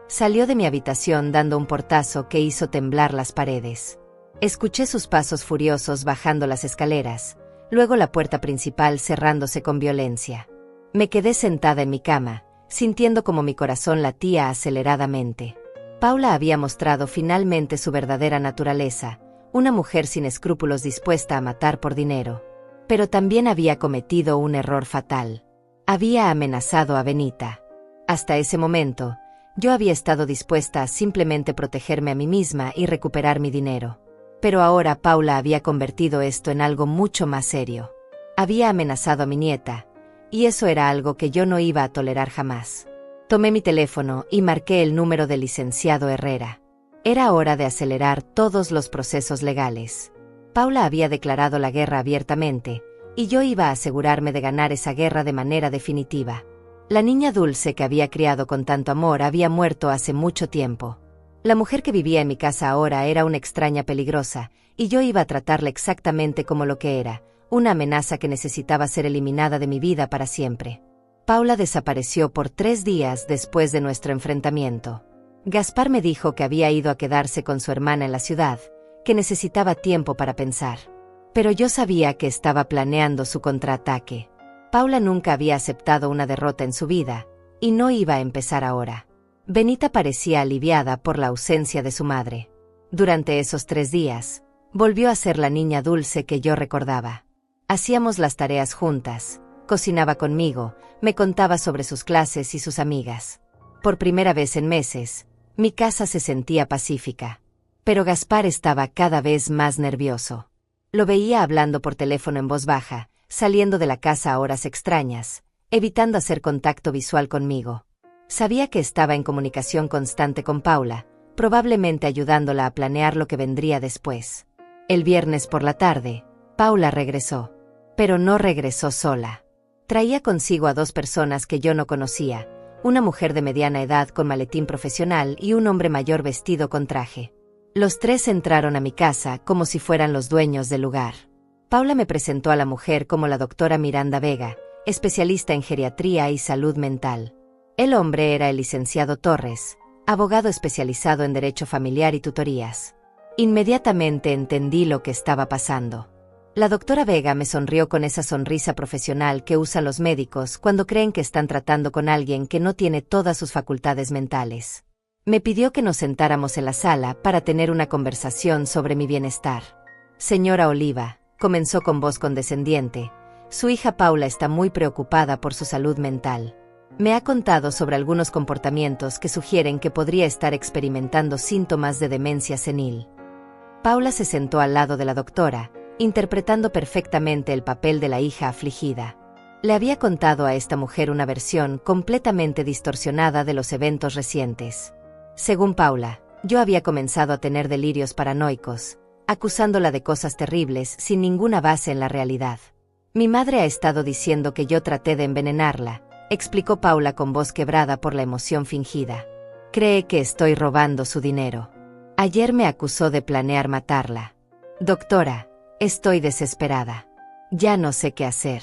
Salió de mi habitación dando un portazo que hizo temblar las paredes. Escuché sus pasos furiosos bajando las escaleras, luego la puerta principal cerrándose con violencia. Me quedé sentada en mi cama, sintiendo como mi corazón latía aceleradamente. Paula había mostrado finalmente su verdadera naturaleza, una mujer sin escrúpulos dispuesta a matar por dinero. Pero también había cometido un error fatal. Había amenazado a Benita. Hasta ese momento, yo había estado dispuesta a simplemente protegerme a mí misma y recuperar mi dinero. Pero ahora Paula había convertido esto en algo mucho más serio. Había amenazado a mi nieta, y eso era algo que yo no iba a tolerar jamás. Tomé mi teléfono y marqué el número del licenciado Herrera. Era hora de acelerar todos los procesos legales. Paula había declarado la guerra abiertamente, y yo iba a asegurarme de ganar esa guerra de manera definitiva. La niña Dulce que había criado con tanto amor había muerto hace mucho tiempo. La mujer que vivía en mi casa ahora era una extraña peligrosa, y yo iba a tratarla exactamente como lo que era, una amenaza que necesitaba ser eliminada de mi vida para siempre. Paula desapareció por 3 días después de nuestro enfrentamiento. Gaspar me dijo que había ido a quedarse con su hermana en la ciudad, que necesitaba tiempo para pensar. Pero yo sabía que estaba planeando su contraataque. Paula nunca había aceptado una derrota en su vida, y no iba a empezar ahora. Benita parecía aliviada por la ausencia de su madre. Durante esos 3 días, volvió a ser la niña Dulce que yo recordaba. Hacíamos las tareas juntas, cocinaba conmigo, me contaba sobre sus clases y sus amigas. Por primera vez en meses, mi casa se sentía pacífica. Pero Gaspar estaba cada vez más nervioso. Lo veía hablando por teléfono en voz baja, saliendo de la casa a horas extrañas, evitando hacer contacto visual conmigo. Sabía que estaba en comunicación constante con Paula, probablemente ayudándola a planear lo que vendría después. El viernes por la tarde, Paula regresó. Pero no regresó sola. Traía consigo a 2 personas que yo no conocía, una mujer de mediana edad con maletín profesional y un hombre mayor vestido con traje. Los 3 entraron a mi casa como si fueran los dueños del lugar. Paula me presentó a la mujer como la doctora Miranda Vega, especialista en geriatría y salud mental. El hombre era el licenciado Torres, abogado especializado en derecho familiar y tutorías. Inmediatamente entendí lo que estaba pasando. La doctora Vega me sonrió con esa sonrisa profesional que usan los médicos cuando creen que están tratando con alguien que no tiene todas sus facultades mentales. Me pidió que nos sentáramos en la sala para tener una conversación sobre mi bienestar. Señora Oliva, comenzó con voz condescendiente, su hija Paula está muy preocupada por su salud mental. Me ha contado sobre algunos comportamientos que sugieren que podría estar experimentando síntomas de demencia senil. Paula se sentó al lado de la doctora, interpretando perfectamente el papel de la hija afligida. Le había contado a esta mujer una versión completamente distorsionada de los eventos recientes. Según Paula, yo había comenzado a tener delirios paranoicos, acusándola de cosas terribles sin ninguna base en la realidad. Mi madre ha estado diciendo que yo traté de envenenarla, explicó Paula con voz quebrada por la emoción fingida. Cree que estoy robando su dinero. Ayer me acusó de planear matarla. Doctora, estoy desesperada. Ya no sé qué hacer.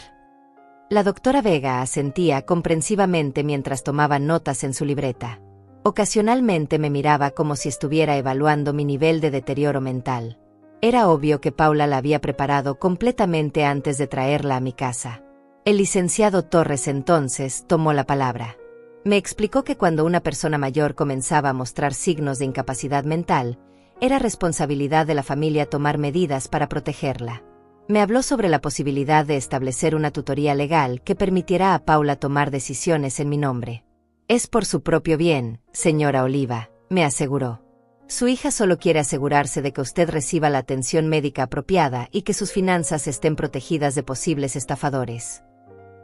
La doctora Vega asentía comprensivamente mientras tomaba notas en su libreta. Ocasionalmente me miraba como si estuviera evaluando mi nivel de deterioro mental. Era obvio que Paula la había preparado completamente antes de traerla a mi casa. El licenciado Torres entonces tomó la palabra. Me explicó que cuando una persona mayor comenzaba a mostrar signos de incapacidad mental, era responsabilidad de la familia tomar medidas para protegerla. Me habló sobre la posibilidad de establecer una tutoría legal que permitiera a Paula tomar decisiones en mi nombre. Es por su propio bien, señora Oliva, me aseguró. Su hija solo quiere asegurarse de que usted reciba la atención médica apropiada y que sus finanzas estén protegidas de posibles estafadores.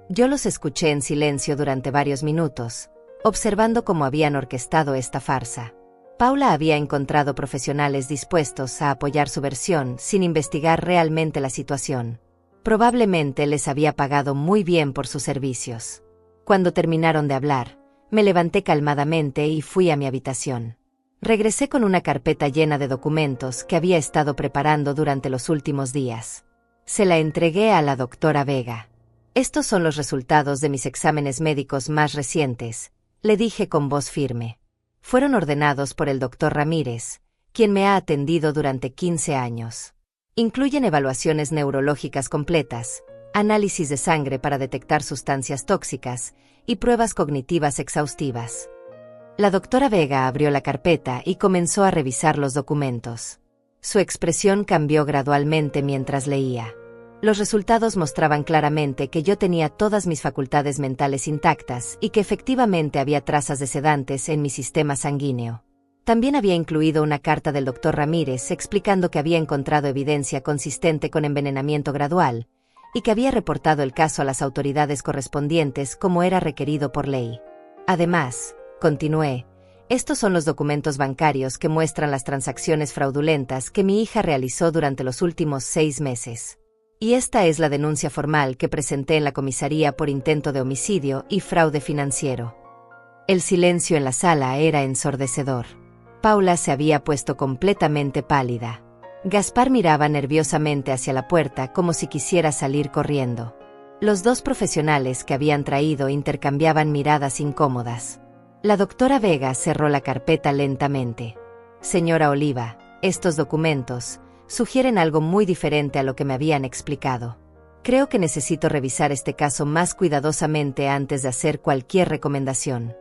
Yo los escuché en silencio durante varios minutos, observando cómo habían orquestado esta farsa. Paula había encontrado profesionales dispuestos a apoyar su versión sin investigar realmente la situación. Probablemente les había pagado muy bien por sus servicios. Cuando terminaron de hablar, me levanté calmadamente y fui a mi habitación. Regresé con una carpeta llena de documentos que había estado preparando durante los últimos días. Se la entregué a la doctora Vega. Estos son los resultados de mis exámenes médicos más recientes, le dije con voz firme. Fueron ordenados por el doctor Ramírez, quien me ha atendido durante 15 años. Incluyen evaluaciones neurológicas completas, análisis de sangre para detectar sustancias tóxicas y pruebas cognitivas exhaustivas. La doctora Vega abrió la carpeta y comenzó a revisar los documentos. Su expresión cambió gradualmente mientras leía. Los resultados mostraban claramente que yo tenía todas mis facultades mentales intactas y que efectivamente había trazas de sedantes en mi sistema sanguíneo. También había incluido una carta del doctor Ramírez explicando que había encontrado evidencia consistente con envenenamiento gradual y que había reportado el caso a las autoridades correspondientes como era requerido por ley. Además, continué, estos son los documentos bancarios que muestran las transacciones fraudulentas que mi hija realizó durante los últimos 6 meses. Y esta es la denuncia formal que presenté en la comisaría por intento de homicidio y fraude financiero. El silencio en la sala era ensordecedor. Paula se había puesto completamente pálida. Gaspar miraba nerviosamente hacia la puerta como si quisiera salir corriendo. Los dos profesionales que habían traído intercambiaban miradas incómodas. La doctora Vega cerró la carpeta lentamente. Señora Oliva, estos documentos sugieren algo muy diferente a lo que me habían explicado. Creo que necesito revisar este caso más cuidadosamente antes de hacer cualquier recomendación.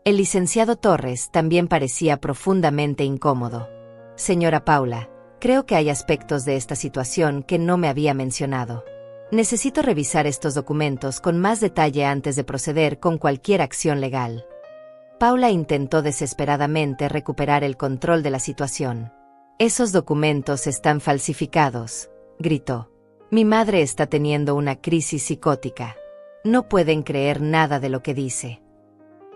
El licenciado Torres también parecía profundamente incómodo. Señora Paula, creo que hay aspectos de esta situación que no me había mencionado. Necesito revisar estos documentos con más detalle antes de proceder con cualquier acción legal. Paula intentó desesperadamente recuperar el control de la situación. Esos documentos están falsificados, gritó. Mi madre está teniendo una crisis psicótica. No pueden creer nada de lo que dice.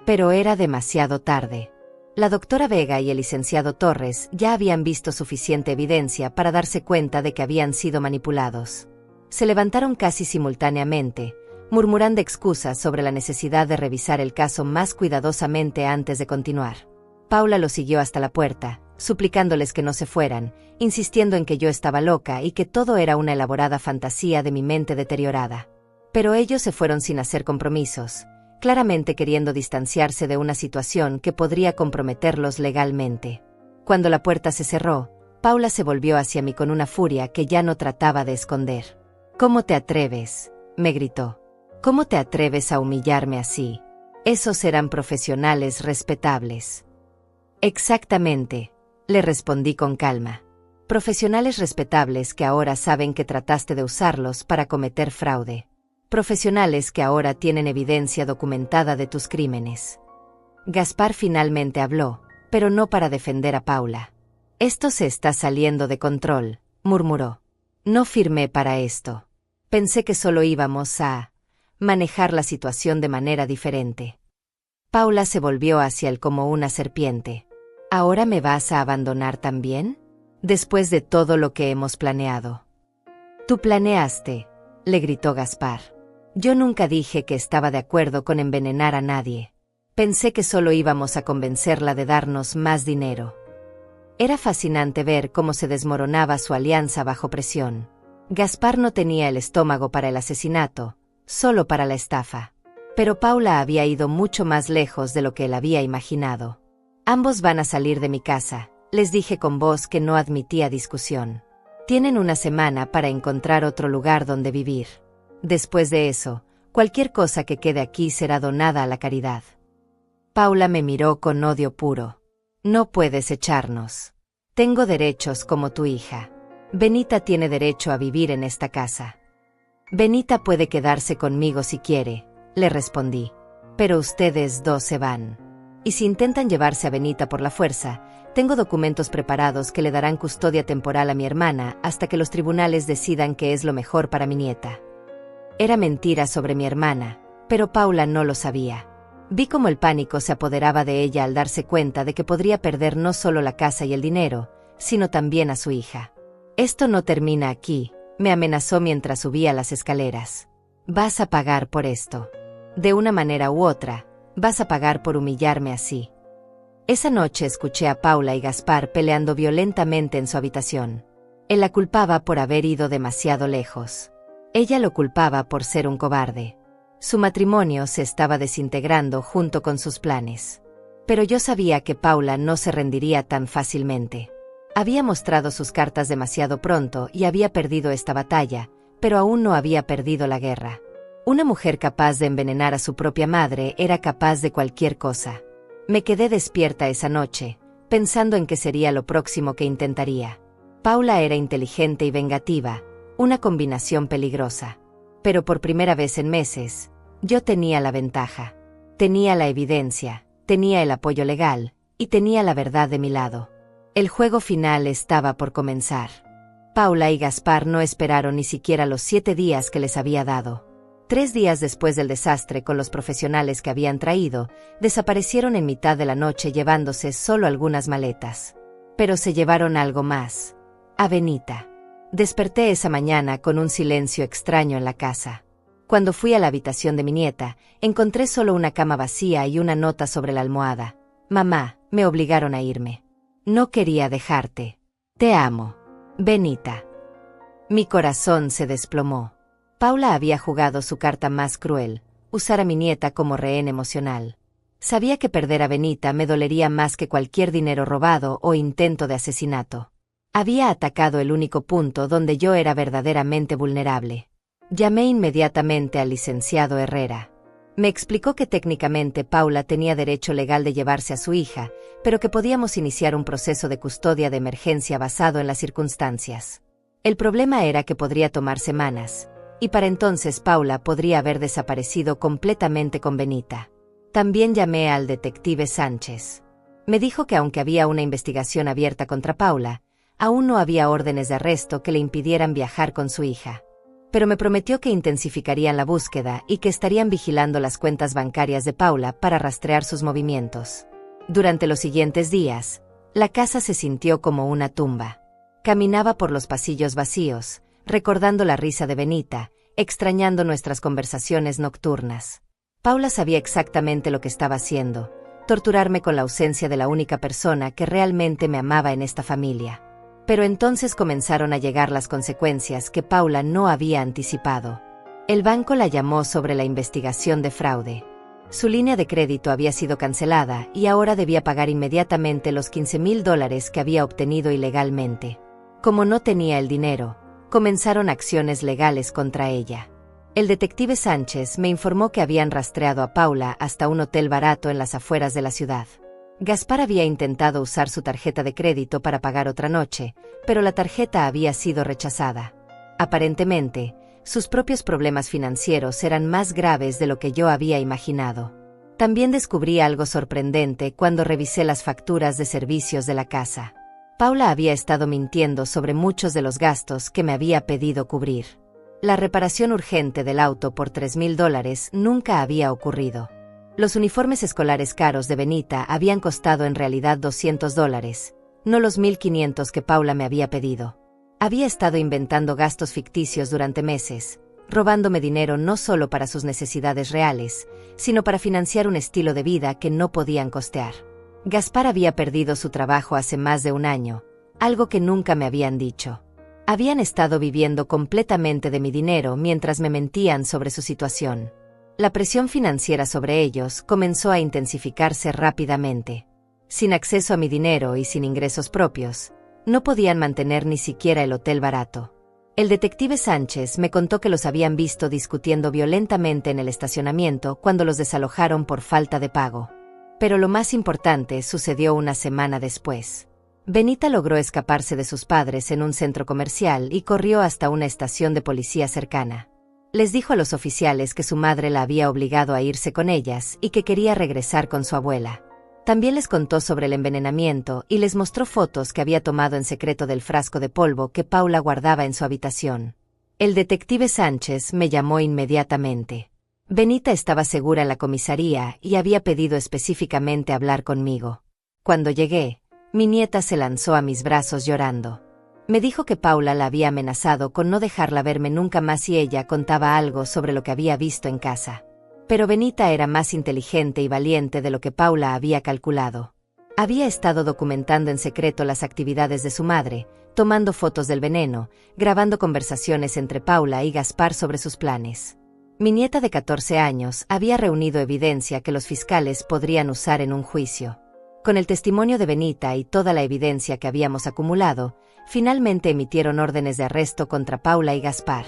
Pero era demasiado tarde. La doctora Vega y el licenciado Torres ya habían visto suficiente evidencia para darse cuenta de que habían sido manipulados. Se levantaron casi simultáneamente, murmurando excusas sobre la necesidad de revisar el caso más cuidadosamente antes de continuar. Paula los siguió hasta la puerta, suplicándoles que no se fueran, insistiendo en que yo estaba loca y que todo era una elaborada fantasía de mi mente deteriorada. Pero ellos se fueron sin hacer compromisos, claramente queriendo distanciarse de una situación que podría comprometerlos legalmente. Cuando la puerta se cerró, Paula se volvió hacia mí con una furia que ya no trataba de esconder. «¿Cómo te atreves?», me gritó. «¿Cómo te atreves a humillarme así? Esos eran profesionales respetables». «Exactamente», le respondí con calma. «Profesionales respetables que ahora saben que trataste de usarlos para cometer fraude. Profesionales que ahora tienen evidencia documentada de tus crímenes». Gaspar finalmente habló, pero no para defender a Paula. «Esto se está saliendo de control», murmuró. «No firmé para esto. Pensé que solo íbamos a manejar la situación de manera diferente». Paula se volvió hacia él como una serpiente. «¿Ahora me vas a abandonar también? Después de todo lo que hemos planeado». «Tú planeaste», le gritó Gaspar. «Yo nunca dije que estaba de acuerdo con envenenar a nadie. Pensé que solo íbamos a convencerla de darnos más dinero». Era fascinante ver cómo se desmoronaba su alianza bajo presión. Gaspar no tenía el estómago para el asesinato, solo para la estafa. Pero Paula había ido mucho más lejos de lo que él había imaginado. «Ambos van a salir de mi casa», les dije con voz que no admitía discusión. «Tienen una semana para encontrar otro lugar donde vivir. Después de eso, cualquier cosa que quede aquí será donada a la caridad». Paula me miró con odio puro. «No puedes echarnos. Tengo derechos como tu hija. Benita tiene derecho a vivir en esta casa». «Benita puede quedarse conmigo si quiere», le respondí. «Pero ustedes dos se van. Y si intentan llevarse a Benita por la fuerza, tengo documentos preparados que le darán custodia temporal a mi hermana hasta que los tribunales decidan qué es lo mejor para mi nieta». Era mentira sobre mi hermana, pero Paula no lo sabía. Vi cómo el pánico se apoderaba de ella al darse cuenta de que podría perder no solo la casa y el dinero, sino también a su hija. «Esto no termina aquí», me amenazó mientras subía las escaleras. «Vas a pagar por esto. De una manera u otra, vas a pagar por humillarme así». Esa noche escuché a Paula y Gaspar peleando violentamente en su habitación. Él la culpaba por haber ido demasiado lejos. Ella lo culpaba por ser un cobarde. Su matrimonio se estaba desintegrando junto con sus planes. Pero yo sabía que Paula no se rendiría tan fácilmente. Había mostrado sus cartas demasiado pronto y había perdido esta batalla, pero aún no había perdido la guerra. Una mujer capaz de envenenar a su propia madre era capaz de cualquier cosa. Me quedé despierta esa noche, pensando en qué sería lo próximo que intentaría. Paula era inteligente y vengativa, una combinación peligrosa. Pero por primera vez en meses, yo tenía la ventaja. Tenía la evidencia, tenía el apoyo legal, y tenía la verdad de mi lado. El juego final estaba por comenzar. Paula y Gaspar no esperaron ni siquiera los 7 días que les había dado. 3 días después del desastre con los profesionales que habían traído, desaparecieron en mitad de la noche llevándose solo algunas maletas. Pero se llevaron algo más. A Benita. Desperté esa mañana con un silencio extraño en la casa. Cuando fui a la habitación de mi nieta, encontré solo una cama vacía y una nota sobre la almohada. Mamá, me obligaron a irme. No quería dejarte. Te amo. Benita. Mi corazón se desplomó. Paula había jugado su carta más cruel, usar a mi nieta como rehén emocional. Sabía que perder a Benita me dolería más que cualquier dinero robado o intento de asesinato. Había atacado el único punto donde yo era verdaderamente vulnerable. Llamé inmediatamente al licenciado Herrera. Me explicó que técnicamente Paula tenía derecho legal de llevarse a su hija, pero que podíamos iniciar un proceso de custodia de emergencia basado en las circunstancias. El problema era que podría tomar semanas, y para entonces Paula podría haber desaparecido completamente con Benita. También llamé al detective Sánchez. Me dijo que aunque había una investigación abierta contra Paula, aún no había órdenes de arresto que le impidieran viajar con su hija. Pero me prometió que intensificarían la búsqueda y que estarían vigilando las cuentas bancarias de Paula para rastrear sus movimientos. Durante los siguientes días, la casa se sintió como una tumba. Caminaba por los pasillos vacíos, recordando la risa de Benita, extrañando nuestras conversaciones nocturnas. Paula sabía exactamente lo que estaba haciendo, torturarme con la ausencia de la única persona que realmente me amaba en esta familia. Pero entonces comenzaron a llegar las consecuencias que Paula no había anticipado. El banco la llamó sobre la investigación de fraude. Su línea de crédito había sido cancelada y ahora debía pagar inmediatamente los $15,000 que había obtenido ilegalmente. Como no tenía el dinero, comenzaron acciones legales contra ella. El detective Sánchez me informó que habían rastreado a Paula hasta un hotel barato en las afueras de la ciudad. Gaspar había intentado usar su tarjeta de crédito para pagar otra noche, pero la tarjeta había sido rechazada. Aparentemente, sus propios problemas financieros eran más graves de lo que yo había imaginado. También descubrí algo sorprendente cuando revisé las facturas de servicios de la casa. Paula había estado mintiendo sobre muchos de los gastos que me había pedido cubrir. La reparación urgente del auto por $3,000 nunca había ocurrido. Los uniformes escolares caros de Benita habían costado en realidad $200, no los 1,500 que Paula me había pedido. Había estado inventando gastos ficticios durante meses, robándome dinero no solo para sus necesidades reales, sino para financiar un estilo de vida que no podían costear. Gaspar había perdido su trabajo hace más de un año, algo que nunca me habían dicho. Habían estado viviendo completamente de mi dinero mientras me mentían sobre su situación. La presión financiera sobre ellos comenzó a intensificarse rápidamente. Sin acceso a mi dinero y sin ingresos propios, no podían mantener ni siquiera el hotel barato. El detective Sánchez me contó que los habían visto discutiendo violentamente en el estacionamiento cuando los desalojaron por falta de pago. Pero lo más importante sucedió una semana después. Benita logró escaparse de sus padres en un centro comercial y corrió hasta una estación de policía cercana. Les dijo a los oficiales que su madre la había obligado a irse con ellas y que quería regresar con su abuela. También les contó sobre el envenenamiento y les mostró fotos que había tomado en secreto del frasco de polvo que Paula guardaba en su habitación. El detective Sánchez me llamó inmediatamente. Benita estaba segura en la comisaría y había pedido específicamente hablar conmigo. Cuando llegué, mi nieta se lanzó a mis brazos llorando. Me dijo que Paula la había amenazado con no dejarla verme nunca más si ella contaba algo sobre lo que había visto en casa. Pero Benita era más inteligente y valiente de lo que Paula había calculado. Había estado documentando en secreto las actividades de su madre, tomando fotos del veneno, grabando conversaciones entre Paula y Gaspar sobre sus planes. Mi nieta de 14 años había reunido evidencia que los fiscales podrían usar en un juicio. Con el testimonio de Benita y toda la evidencia que habíamos acumulado, finalmente emitieron órdenes de arresto contra Paula y Gaspar.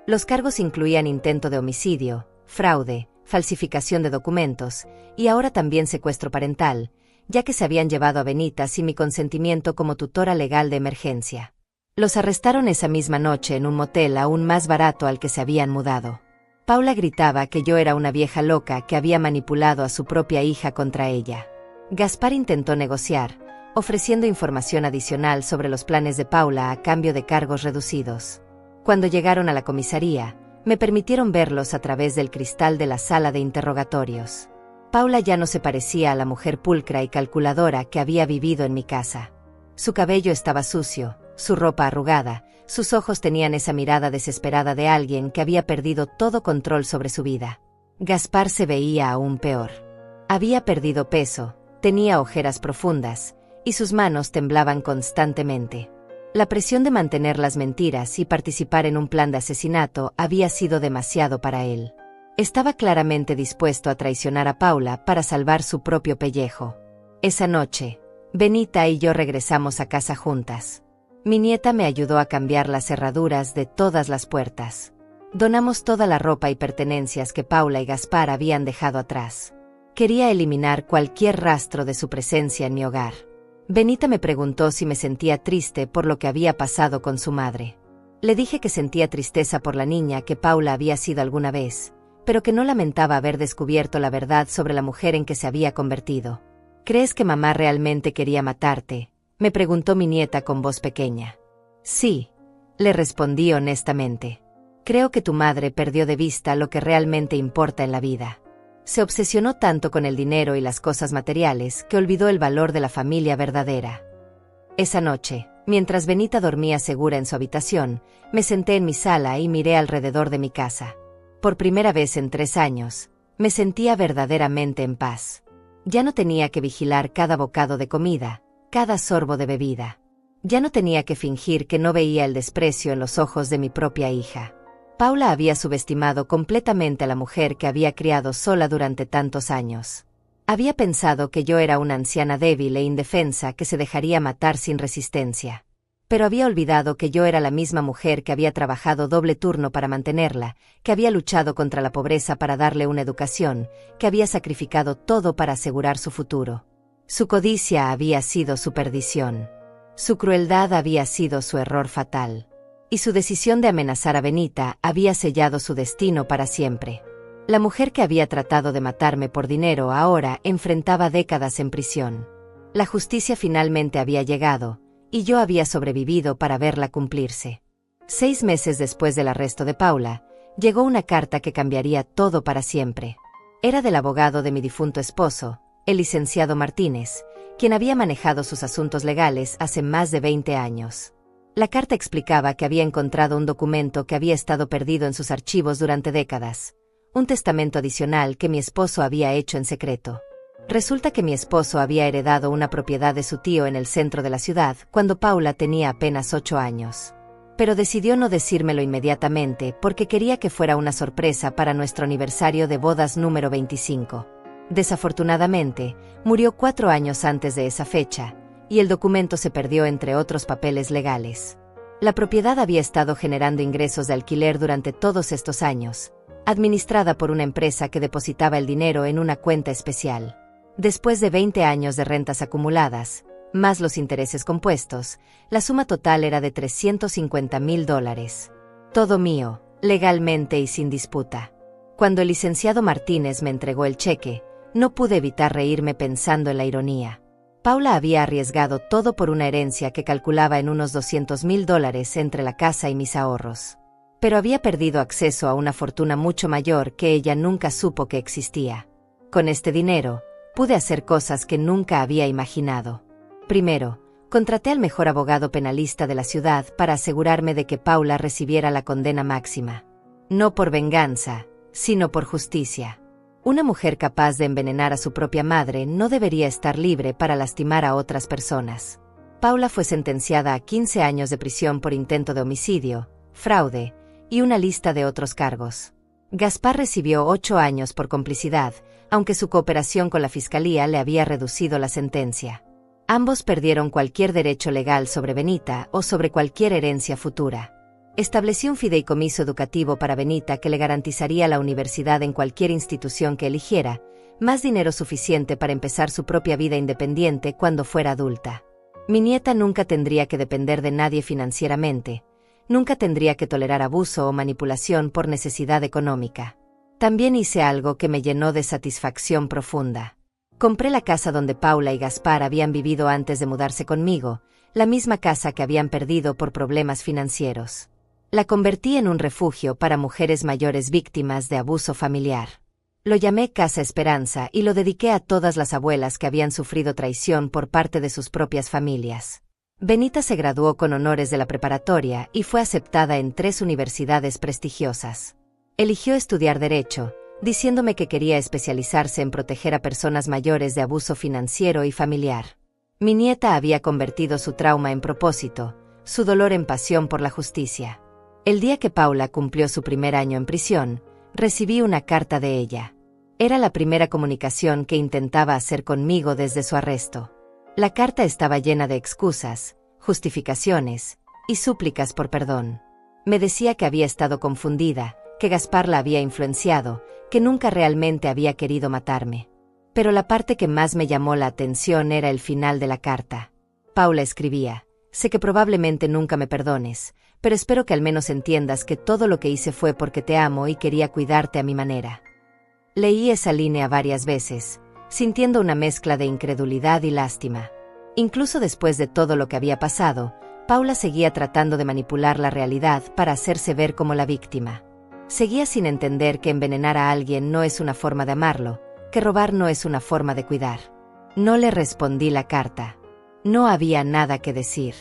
Los cargos incluían intento de homicidio, fraude, falsificación de documentos, y ahora también secuestro parental, ya que se habían llevado a Benita sin mi consentimiento como tutora legal de emergencia. Los arrestaron esa misma noche en un motel aún más barato al que se habían mudado. Paula gritaba que yo era una vieja loca que había manipulado a su propia hija contra ella. Gaspar intentó negociar, ofreciendo información adicional sobre los planes de Paula a cambio de cargos reducidos. Cuando llegaron a la comisaría, me permitieron verlos a través del cristal de la sala de interrogatorios. Paula ya no se parecía a la mujer pulcra y calculadora que había vivido en mi casa. Su cabello estaba sucio, su ropa arrugada, sus ojos tenían esa mirada desesperada de alguien que había perdido todo control sobre su vida. Gaspar se veía aún peor. Había perdido peso, tenía ojeras profundas, y sus manos temblaban constantemente. La presión de mantener las mentiras y participar en un plan de asesinato había sido demasiado para él. Estaba claramente dispuesto a traicionar a Paula para salvar su propio pellejo. Esa noche, Benita y yo regresamos a casa juntas. Mi nieta me ayudó a cambiar las cerraduras de todas las puertas. Donamos toda la ropa y pertenencias que Paula y Gaspar habían dejado atrás. Quería eliminar cualquier rastro de su presencia en mi hogar. Benita me preguntó si me sentía triste por lo que había pasado con su madre. Le dije que sentía tristeza por la niña que Paula había sido alguna vez, pero que no lamentaba haber descubierto la verdad sobre la mujer en que se había convertido. ¿Crees que mamá realmente quería matarte?, me preguntó mi nieta con voz pequeña. Sí, le respondí honestamente. Creo que tu madre perdió de vista lo que realmente importa en la vida. Se obsesionó tanto con el dinero y las cosas materiales que olvidó el valor de la familia verdadera. Esa noche, mientras Benita dormía segura en su habitación, me senté en mi sala y miré alrededor de mi casa. Por primera vez en 3 años, me sentía verdaderamente en paz. Ya no tenía que vigilar cada bocado de comida, cada sorbo de bebida. Ya no tenía que fingir que no veía el desprecio en los ojos de mi propia hija. Paula había subestimado completamente a la mujer que había criado sola durante tantos años. Había pensado que yo era una anciana débil e indefensa que se dejaría matar sin resistencia. Pero había olvidado que yo era la misma mujer que había trabajado doble turno para mantenerla, que había luchado contra la pobreza para darle una educación, que había sacrificado todo para asegurar su futuro. Su codicia había sido su perdición. Su crueldad había sido su error fatal. Y su decisión de amenazar a Benita había sellado su destino para siempre. La mujer que había tratado de matarme por dinero ahora enfrentaba décadas en prisión. La justicia finalmente había llegado, y yo había sobrevivido para verla cumplirse. 6 meses después del arresto de Paula, llegó una carta que cambiaría todo para siempre. Era del abogado de mi difunto esposo, el licenciado Martínez, quien había manejado sus asuntos legales hace más de 20 años. La carta explicaba que había encontrado un documento que había estado perdido en sus archivos durante décadas, un testamento adicional que mi esposo había hecho en secreto. Resulta que mi esposo había heredado una propiedad de su tío en el centro de la ciudad cuando Paula tenía apenas 8 años. Pero decidió no decírmelo inmediatamente porque quería que fuera una sorpresa para nuestro aniversario de bodas número 25. Desafortunadamente, murió 4 años antes de esa fecha, y el documento se perdió entre otros papeles legales. La propiedad había estado generando ingresos de alquiler durante todos estos años, administrada por una empresa que depositaba el dinero en una cuenta especial. Después de 20 años de rentas acumuladas, más los intereses compuestos, la suma total era de $350,000. Todo mío, legalmente y sin disputa. Cuando el licenciado Martínez me entregó el cheque, no pude evitar reírme pensando en la ironía. Paula había arriesgado todo por una herencia que calculaba en unos $200,000 entre la casa y mis ahorros. Pero había perdido acceso a una fortuna mucho mayor que ella nunca supo que existía. Con este dinero, pude hacer cosas que nunca había imaginado. Primero, contraté al mejor abogado penalista de la ciudad para asegurarme de que Paula recibiera la condena máxima. No por venganza, sino por justicia. Una mujer capaz de envenenar a su propia madre no debería estar libre para lastimar a otras personas. Paula fue sentenciada a 15 años de prisión por intento de homicidio, fraude y una lista de otros cargos. Gaspar recibió 8 años por complicidad, aunque su cooperación con la fiscalía le había reducido la sentencia. Ambos perdieron cualquier derecho legal sobre Benita o sobre cualquier herencia futura. Establecí un fideicomiso educativo para Benita que le garantizaría la universidad en cualquier institución que eligiera, más dinero suficiente para empezar su propia vida independiente cuando fuera adulta. Mi nieta nunca tendría que depender de nadie financieramente, nunca tendría que tolerar abuso o manipulación por necesidad económica. También hice algo que me llenó de satisfacción profunda. Compré la casa donde Paula y Gaspar habían vivido antes de mudarse conmigo, la misma casa que habían perdido por problemas financieros. La convertí en un refugio para mujeres mayores víctimas de abuso familiar. Lo llamé Casa Esperanza y lo dediqué a todas las abuelas que habían sufrido traición por parte de sus propias familias. Benita se graduó con honores de la preparatoria y fue aceptada en 3 universidades prestigiosas. Eligió estudiar Derecho, diciéndome que quería especializarse en proteger a personas mayores de abuso financiero y familiar. Mi nieta había convertido su trauma en propósito, su dolor en pasión por la justicia. El día que Paula cumplió su primer año en prisión, recibí una carta de ella. Era la primera comunicación que intentaba hacer conmigo desde su arresto. La carta estaba llena de excusas, justificaciones y súplicas por perdón. Me decía que había estado confundida, que Gaspar la había influenciado, que nunca realmente había querido matarme. Pero la parte que más me llamó la atención era el final de la carta. Paula escribía: sé que probablemente nunca me perdones, pero espero que al menos entiendas que todo lo que hice fue porque te amo y quería cuidarte a mi manera. Leí esa línea varias veces, sintiendo una mezcla de incredulidad y lástima. Incluso después de todo lo que había pasado, Paula seguía tratando de manipular la realidad para hacerse ver como la víctima. Seguía sin entender que envenenar a alguien no es una forma de amarlo, que robar no es una forma de cuidar. No le respondí la carta. No había nada que decir.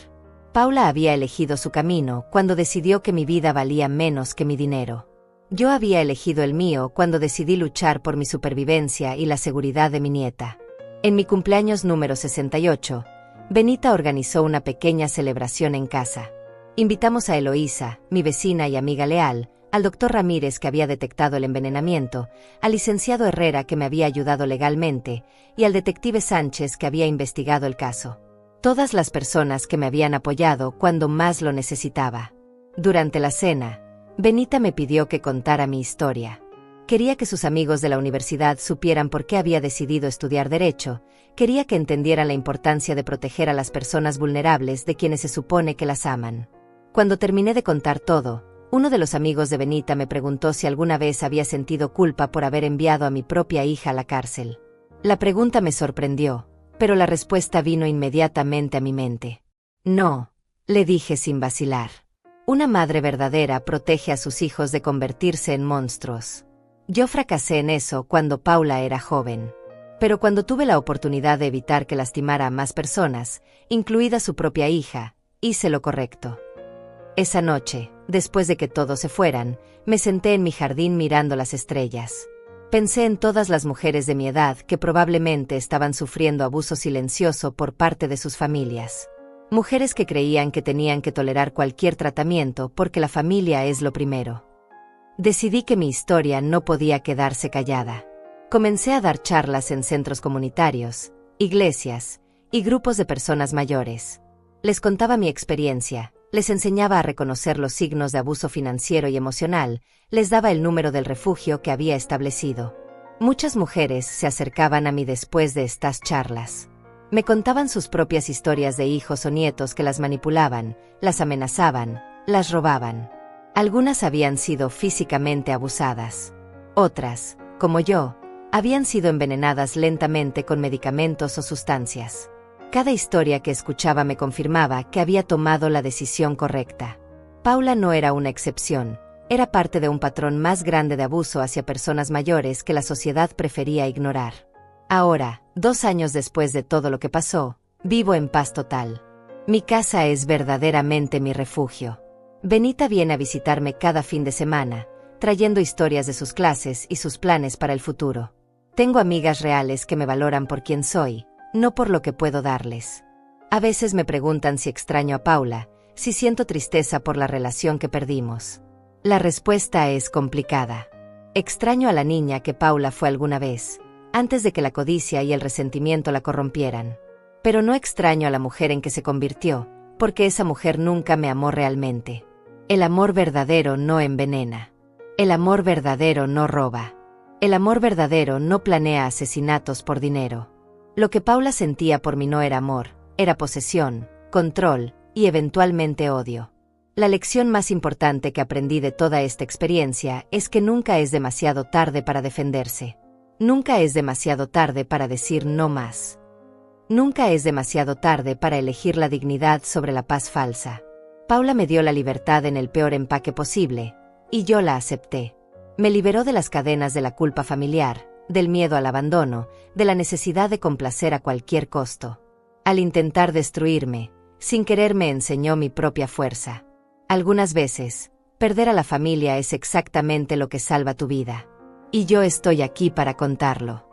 Paula había elegido su camino cuando decidió que mi vida valía menos que mi dinero. Yo había elegido el mío cuando decidí luchar por mi supervivencia y la seguridad de mi nieta. En mi cumpleaños número 68, Benita organizó una pequeña celebración en casa. Invitamos a Eloísa, mi vecina y amiga leal, al doctor Ramírez que había detectado el envenenamiento, al licenciado Herrera que me había ayudado legalmente, y al detective Sánchez que había investigado el caso. Todas las personas que me habían apoyado cuando más lo necesitaba. Durante la cena, Benita me pidió que contara mi historia. Quería que sus amigos de la universidad supieran por qué había decidido estudiar Derecho, quería que entendieran la importancia de proteger a las personas vulnerables de quienes se supone que las aman. Cuando terminé de contar todo, uno de los amigos de Benita me preguntó si alguna vez había sentido culpa por haber enviado a mi propia hija a la cárcel. La pregunta me sorprendió, pero la respuesta vino inmediatamente a mi mente. No, le dije sin vacilar. Una madre verdadera protege a sus hijos de convertirse en monstruos. Yo fracasé en eso cuando Paula era joven. Pero cuando tuve la oportunidad de evitar que lastimara a más personas, incluida su propia hija, hice lo correcto. Esa noche, después de que todos se fueran, me senté en mi jardín mirando las estrellas. Pensé en todas las mujeres de mi edad que probablemente estaban sufriendo abuso silencioso por parte de sus familias. Mujeres que creían que tenían que tolerar cualquier tratamiento porque la familia es lo primero. Decidí que mi historia no podía quedarse callada. Comencé a dar charlas en centros comunitarios, iglesias y grupos de personas mayores. Les contaba mi experiencia, les enseñaba a reconocer los signos de abuso financiero y emocional, les daba el número del refugio que había establecido. Muchas mujeres se acercaban a mí después de estas charlas. Me contaban sus propias historias de hijos o nietos que las manipulaban, las amenazaban, las robaban. Algunas habían sido físicamente abusadas. Otras, como yo, habían sido envenenadas lentamente con medicamentos o sustancias. Cada historia que escuchaba me confirmaba que había tomado la decisión correcta. Paula no era una excepción, era parte de un patrón más grande de abuso hacia personas mayores que la sociedad prefería ignorar. Ahora, 2 años después de todo lo que pasó, vivo en paz total. Mi casa es verdaderamente mi refugio. Benita viene a visitarme cada fin de semana, trayendo historias de sus clases y sus planes para el futuro. Tengo amigas reales que me valoran por quien soy, no por lo que puedo darles. A veces me preguntan si extraño a Paula, si siento tristeza por la relación que perdimos. La respuesta es complicada. Extraño a la niña que Paula fue alguna vez, antes de que la codicia y el resentimiento la corrompieran. Pero no extraño a la mujer en que se convirtió, porque esa mujer nunca me amó realmente. El amor verdadero no envenena. El amor verdadero no roba. El amor verdadero no planea asesinatos por dinero. Lo que Paula sentía por mí no era amor, era posesión, control y eventualmente odio. La lección más importante que aprendí de toda esta experiencia es que nunca es demasiado tarde para defenderse. Nunca es demasiado tarde para decir no más. Nunca es demasiado tarde para elegir la dignidad sobre la paz falsa. Paula me dio la libertad en el peor empaque posible, y yo la acepté. Me liberó de las cadenas de la culpa familiar, del miedo al abandono, de la necesidad de complacer a cualquier costo. Al intentar destruirme, Sin querer me enseñó mi propia fuerza. Algunas veces, perder a la familia es exactamente lo que salva tu vida. Y yo estoy aquí para contarlo.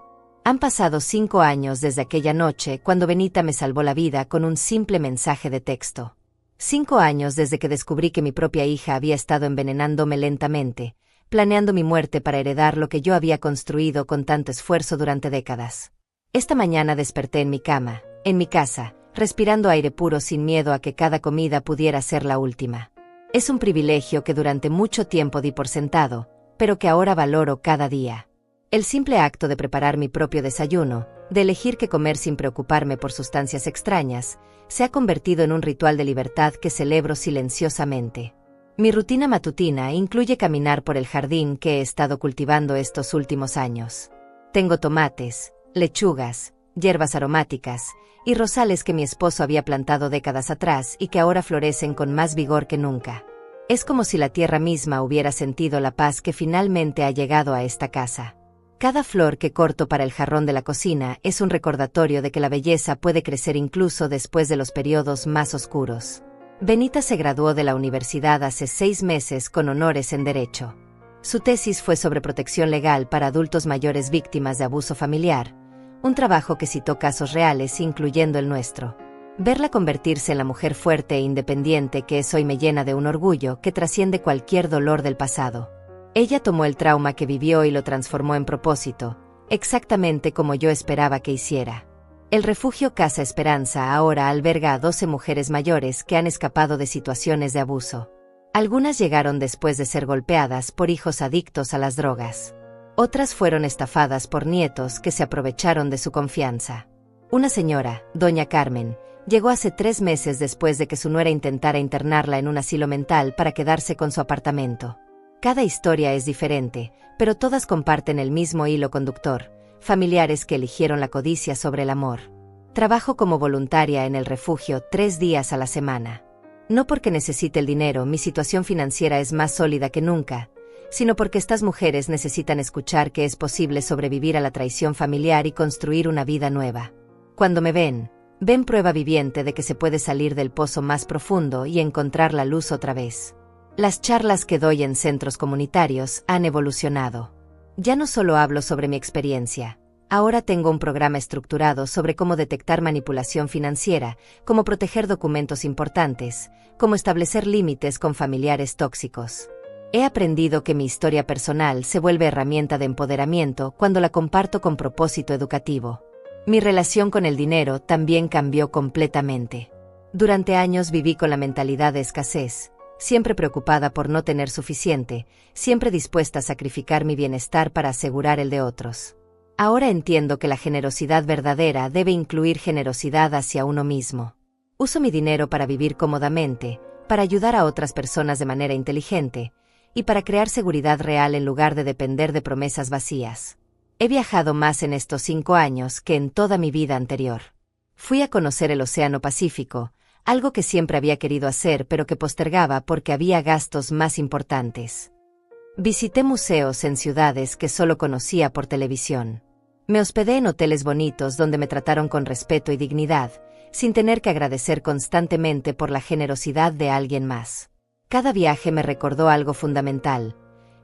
Han pasado 5 años desde aquella noche cuando Benita me salvó la vida con un simple mensaje de texto. 5 años desde que descubrí que mi propia hija había estado envenenándome lentamente, planeando mi muerte para heredar lo que yo había construido con tanto esfuerzo durante décadas. Esta mañana desperté en mi cama, en mi casa, respirando aire puro sin miedo a que cada comida pudiera ser la última. Es un privilegio que durante mucho tiempo di por sentado, pero que ahora valoro cada día. El simple acto de preparar mi propio desayuno, de elegir qué comer sin preocuparme por sustancias extrañas, se ha convertido en un ritual de libertad que celebro silenciosamente. Mi rutina matutina incluye caminar por el jardín que he estado cultivando estos últimos años. Tengo tomates, lechugas, hierbas aromáticas y rosales que mi esposo había plantado décadas atrás y que ahora florecen con más vigor que nunca. Es como si la tierra misma hubiera sentido la paz que finalmente ha llegado a esta casa. Cada flor que corto para el jarrón de la cocina es un recordatorio de que la belleza puede crecer incluso después de los periodos más oscuros. Benita se graduó de la universidad hace 6 meses con honores en Derecho. Su tesis fue sobre protección legal para adultos mayores víctimas de abuso familiar, un trabajo que citó casos reales incluyendo el nuestro. Verla convertirse en la mujer fuerte e independiente que es hoy me llena de un orgullo que trasciende cualquier dolor del pasado. Ella tomó el trauma que vivió y lo transformó en propósito, exactamente como yo esperaba que hiciera. El refugio Casa Esperanza ahora alberga a 12 mujeres mayores que han escapado de situaciones de abuso. Algunas llegaron después de ser golpeadas por hijos adictos a las drogas. Otras fueron estafadas por nietos que se aprovecharon de su confianza. Una señora, doña Carmen, llegó hace 3 meses después de que su nuera intentara internarla en un asilo mental para quedarse con su apartamento. Cada historia es diferente, pero todas comparten el mismo hilo conductor: familiares que eligieron la codicia sobre el amor. Trabajo como voluntaria en el refugio 3 días a la semana. No porque necesite el dinero, mi situación financiera es más sólida que nunca, sino porque estas mujeres necesitan escuchar que es posible sobrevivir a la traición familiar y construir una vida nueva. Cuando me ven prueba viviente de que se puede salir del pozo más profundo y encontrar la luz otra vez. Las charlas que doy en centros comunitarios han evolucionado. Ya no solo hablo sobre mi experiencia, ahora tengo un programa estructurado sobre cómo detectar manipulación financiera, cómo proteger documentos importantes, cómo establecer límites con familiares tóxicos. He aprendido que mi historia personal se vuelve herramienta de empoderamiento cuando la comparto con propósito educativo. Mi relación con el dinero también cambió completamente. Durante años viví con la mentalidad de escasez, siempre preocupada por no tener suficiente, siempre dispuesta a sacrificar mi bienestar para asegurar el de otros. Ahora entiendo que la generosidad verdadera debe incluir generosidad hacia uno mismo. Uso mi dinero para vivir cómodamente, para ayudar a otras personas de manera inteligente, y para crear seguridad real en lugar de depender de promesas vacías. He viajado más en estos 5 años que en toda mi vida anterior. Fui a conocer el Océano Pacífico, algo que siempre había querido hacer pero que postergaba porque había gastos más importantes. Visité museos en ciudades que solo conocía por televisión. Me hospedé en hoteles bonitos donde me trataron con respeto y dignidad, sin tener que agradecer constantemente por la generosidad de alguien más. Cada viaje me recordó algo fundamental: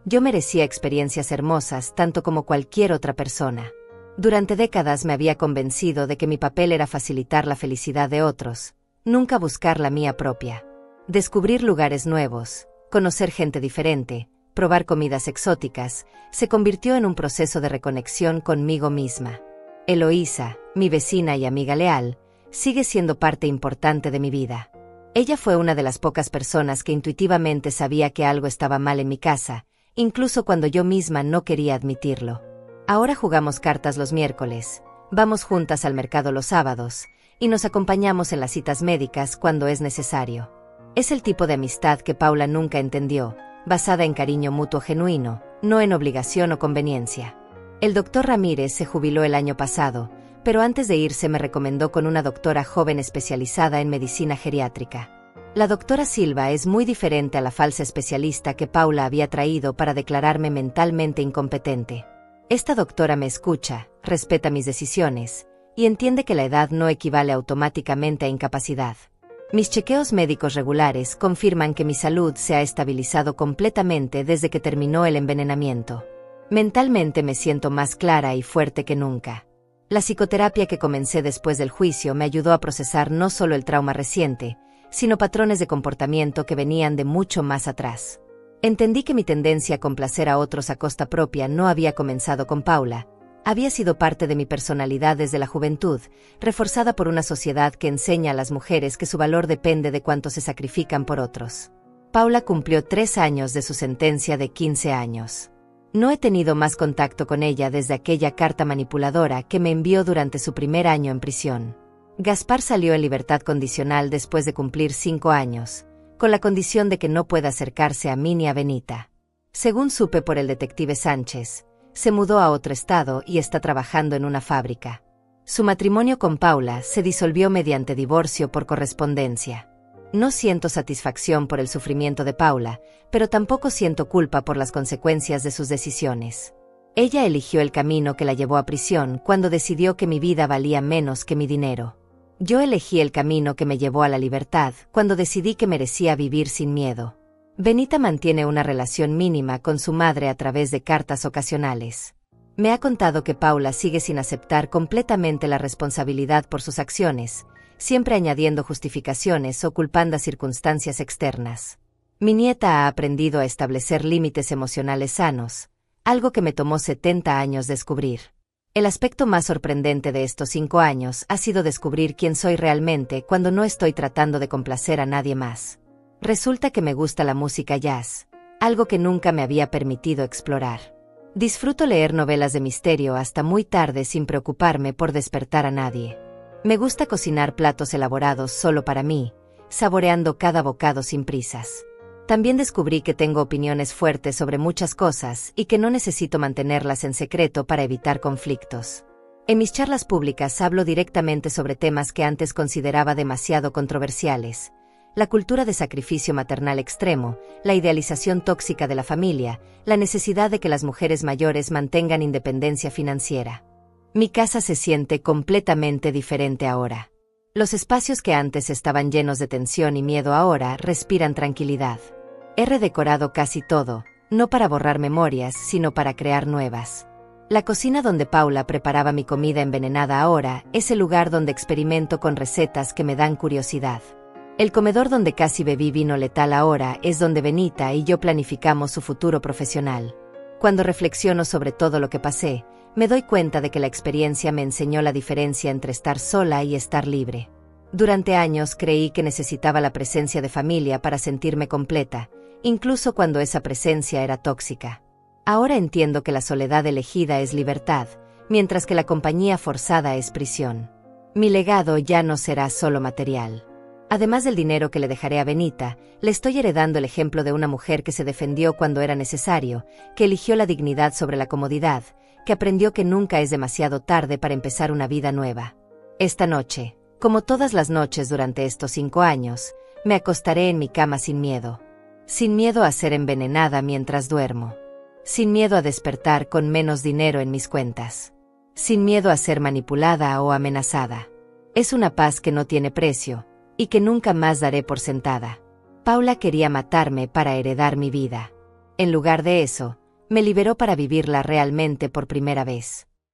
yo merecía experiencias hermosas tanto como cualquier otra persona. Durante décadas me había convencido de que mi papel era facilitar la felicidad de otros, nunca buscar la mía propia. Descubrir lugares nuevos, conocer gente diferente, probar comidas exóticas, se convirtió en un proceso de reconexión conmigo misma. Eloísa, mi vecina y amiga leal, sigue siendo parte importante de mi vida. Ella fue una de las pocas personas que intuitivamente sabía que algo estaba mal en mi casa, incluso cuando yo misma no quería admitirlo. Ahora jugamos cartas los miércoles, vamos juntas al mercado los sábados, y nos acompañamos en las citas médicas cuando es necesario. Es el tipo de amistad que Paula nunca entendió, basada en cariño mutuo genuino, no en obligación o conveniencia. El doctor Ramírez se jubiló el año pasado, pero antes de irse me recomendó con una doctora joven especializada en medicina geriátrica. La doctora Silva es muy diferente a la falsa especialista que Paula había traído para declararme mentalmente incompetente. Esta doctora me escucha, respeta mis decisiones, y entiende que la edad no equivale automáticamente a incapacidad. Mis chequeos médicos regulares confirman que mi salud se ha estabilizado completamente desde que terminó el envenenamiento. Mentalmente me siento más clara y fuerte que nunca. La psicoterapia que comencé después del juicio me ayudó a procesar no solo el trauma reciente, sino patrones de comportamiento que venían de mucho más atrás. Entendí que mi tendencia a complacer a otros a costa propia no había comenzado con Paula. Había sido parte de mi personalidad desde la juventud, reforzada por una sociedad que enseña a las mujeres que su valor depende de cuánto se sacrifican por otros. Paula cumplió 3 años de su sentencia de 15 años. No he tenido más contacto con ella desde aquella carta manipuladora que me envió durante su primer año en prisión. Gaspar salió en libertad condicional después de cumplir 5 años, con la condición de que no pueda acercarse a mí ni a Benita. Según supe por el detective Sánchez, se mudó a otro estado y está trabajando en una fábrica. Su matrimonio con Paula se disolvió mediante divorcio por correspondencia. No siento satisfacción por el sufrimiento de Paula, pero tampoco siento culpa por las consecuencias de sus decisiones. Ella eligió el camino que la llevó a prisión cuando decidió que mi vida valía menos que mi dinero. Yo elegí el camino que me llevó a la libertad cuando decidí que merecía vivir sin miedo. Benita mantiene una relación mínima con su madre a través de cartas ocasionales. Me ha contado que Paula sigue sin aceptar completamente la responsabilidad por sus acciones, siempre añadiendo justificaciones o culpando a circunstancias externas. Mi nieta ha aprendido a establecer límites emocionales sanos, algo que me tomó 70 años descubrir. El aspecto más sorprendente de estos 5 años ha sido descubrir quién soy realmente cuando no estoy tratando de complacer a nadie más. Resulta que me gusta la música jazz, algo que nunca me había permitido explorar. Disfruto leer novelas de misterio hasta muy tarde sin preocuparme por despertar a nadie. Me gusta cocinar platos elaborados solo para mí, saboreando cada bocado sin prisas. También descubrí que tengo opiniones fuertes sobre muchas cosas y que no necesito mantenerlas en secreto para evitar conflictos. En mis charlas públicas hablo directamente sobre temas que antes consideraba demasiado controversiales: la cultura de sacrificio maternal extremo, la idealización tóxica de la familia, la necesidad de que las mujeres mayores mantengan independencia financiera. Mi casa se siente completamente diferente ahora. Los espacios que antes estaban llenos de tensión y miedo ahora respiran tranquilidad. He redecorado casi todo, no para borrar memorias, sino para crear nuevas. La cocina donde Paula preparaba mi comida envenenada ahora es el lugar donde experimento con recetas que me dan curiosidad. El comedor donde casi bebí vino letal ahora es donde Benita y yo planificamos su futuro profesional. Cuando reflexiono sobre todo lo que pasé, me doy cuenta de que la experiencia me enseñó la diferencia entre estar sola y estar libre. Durante años creí que necesitaba la presencia de familia para sentirme completa, incluso cuando esa presencia era tóxica. Ahora entiendo que la soledad elegida es libertad, mientras que la compañía forzada es prisión. Mi legado ya no será solo material. Además del dinero que le dejaré a Benita, le estoy heredando el ejemplo de una mujer que se defendió cuando era necesario, que eligió la dignidad sobre la comodidad, que aprendió que nunca es demasiado tarde para empezar una vida nueva. Esta noche, como todas las noches durante estos 5 años, me acostaré en mi cama sin miedo. Sin miedo a ser envenenada mientras duermo. Sin miedo a despertar con menos dinero en mis cuentas. Sin miedo a ser manipulada o amenazada. Es una paz que no tiene precio, y que nunca más daré por sentada. Paula quería matarme para heredar mi vida. En lugar de eso, me liberó para vivirla realmente por primera vez.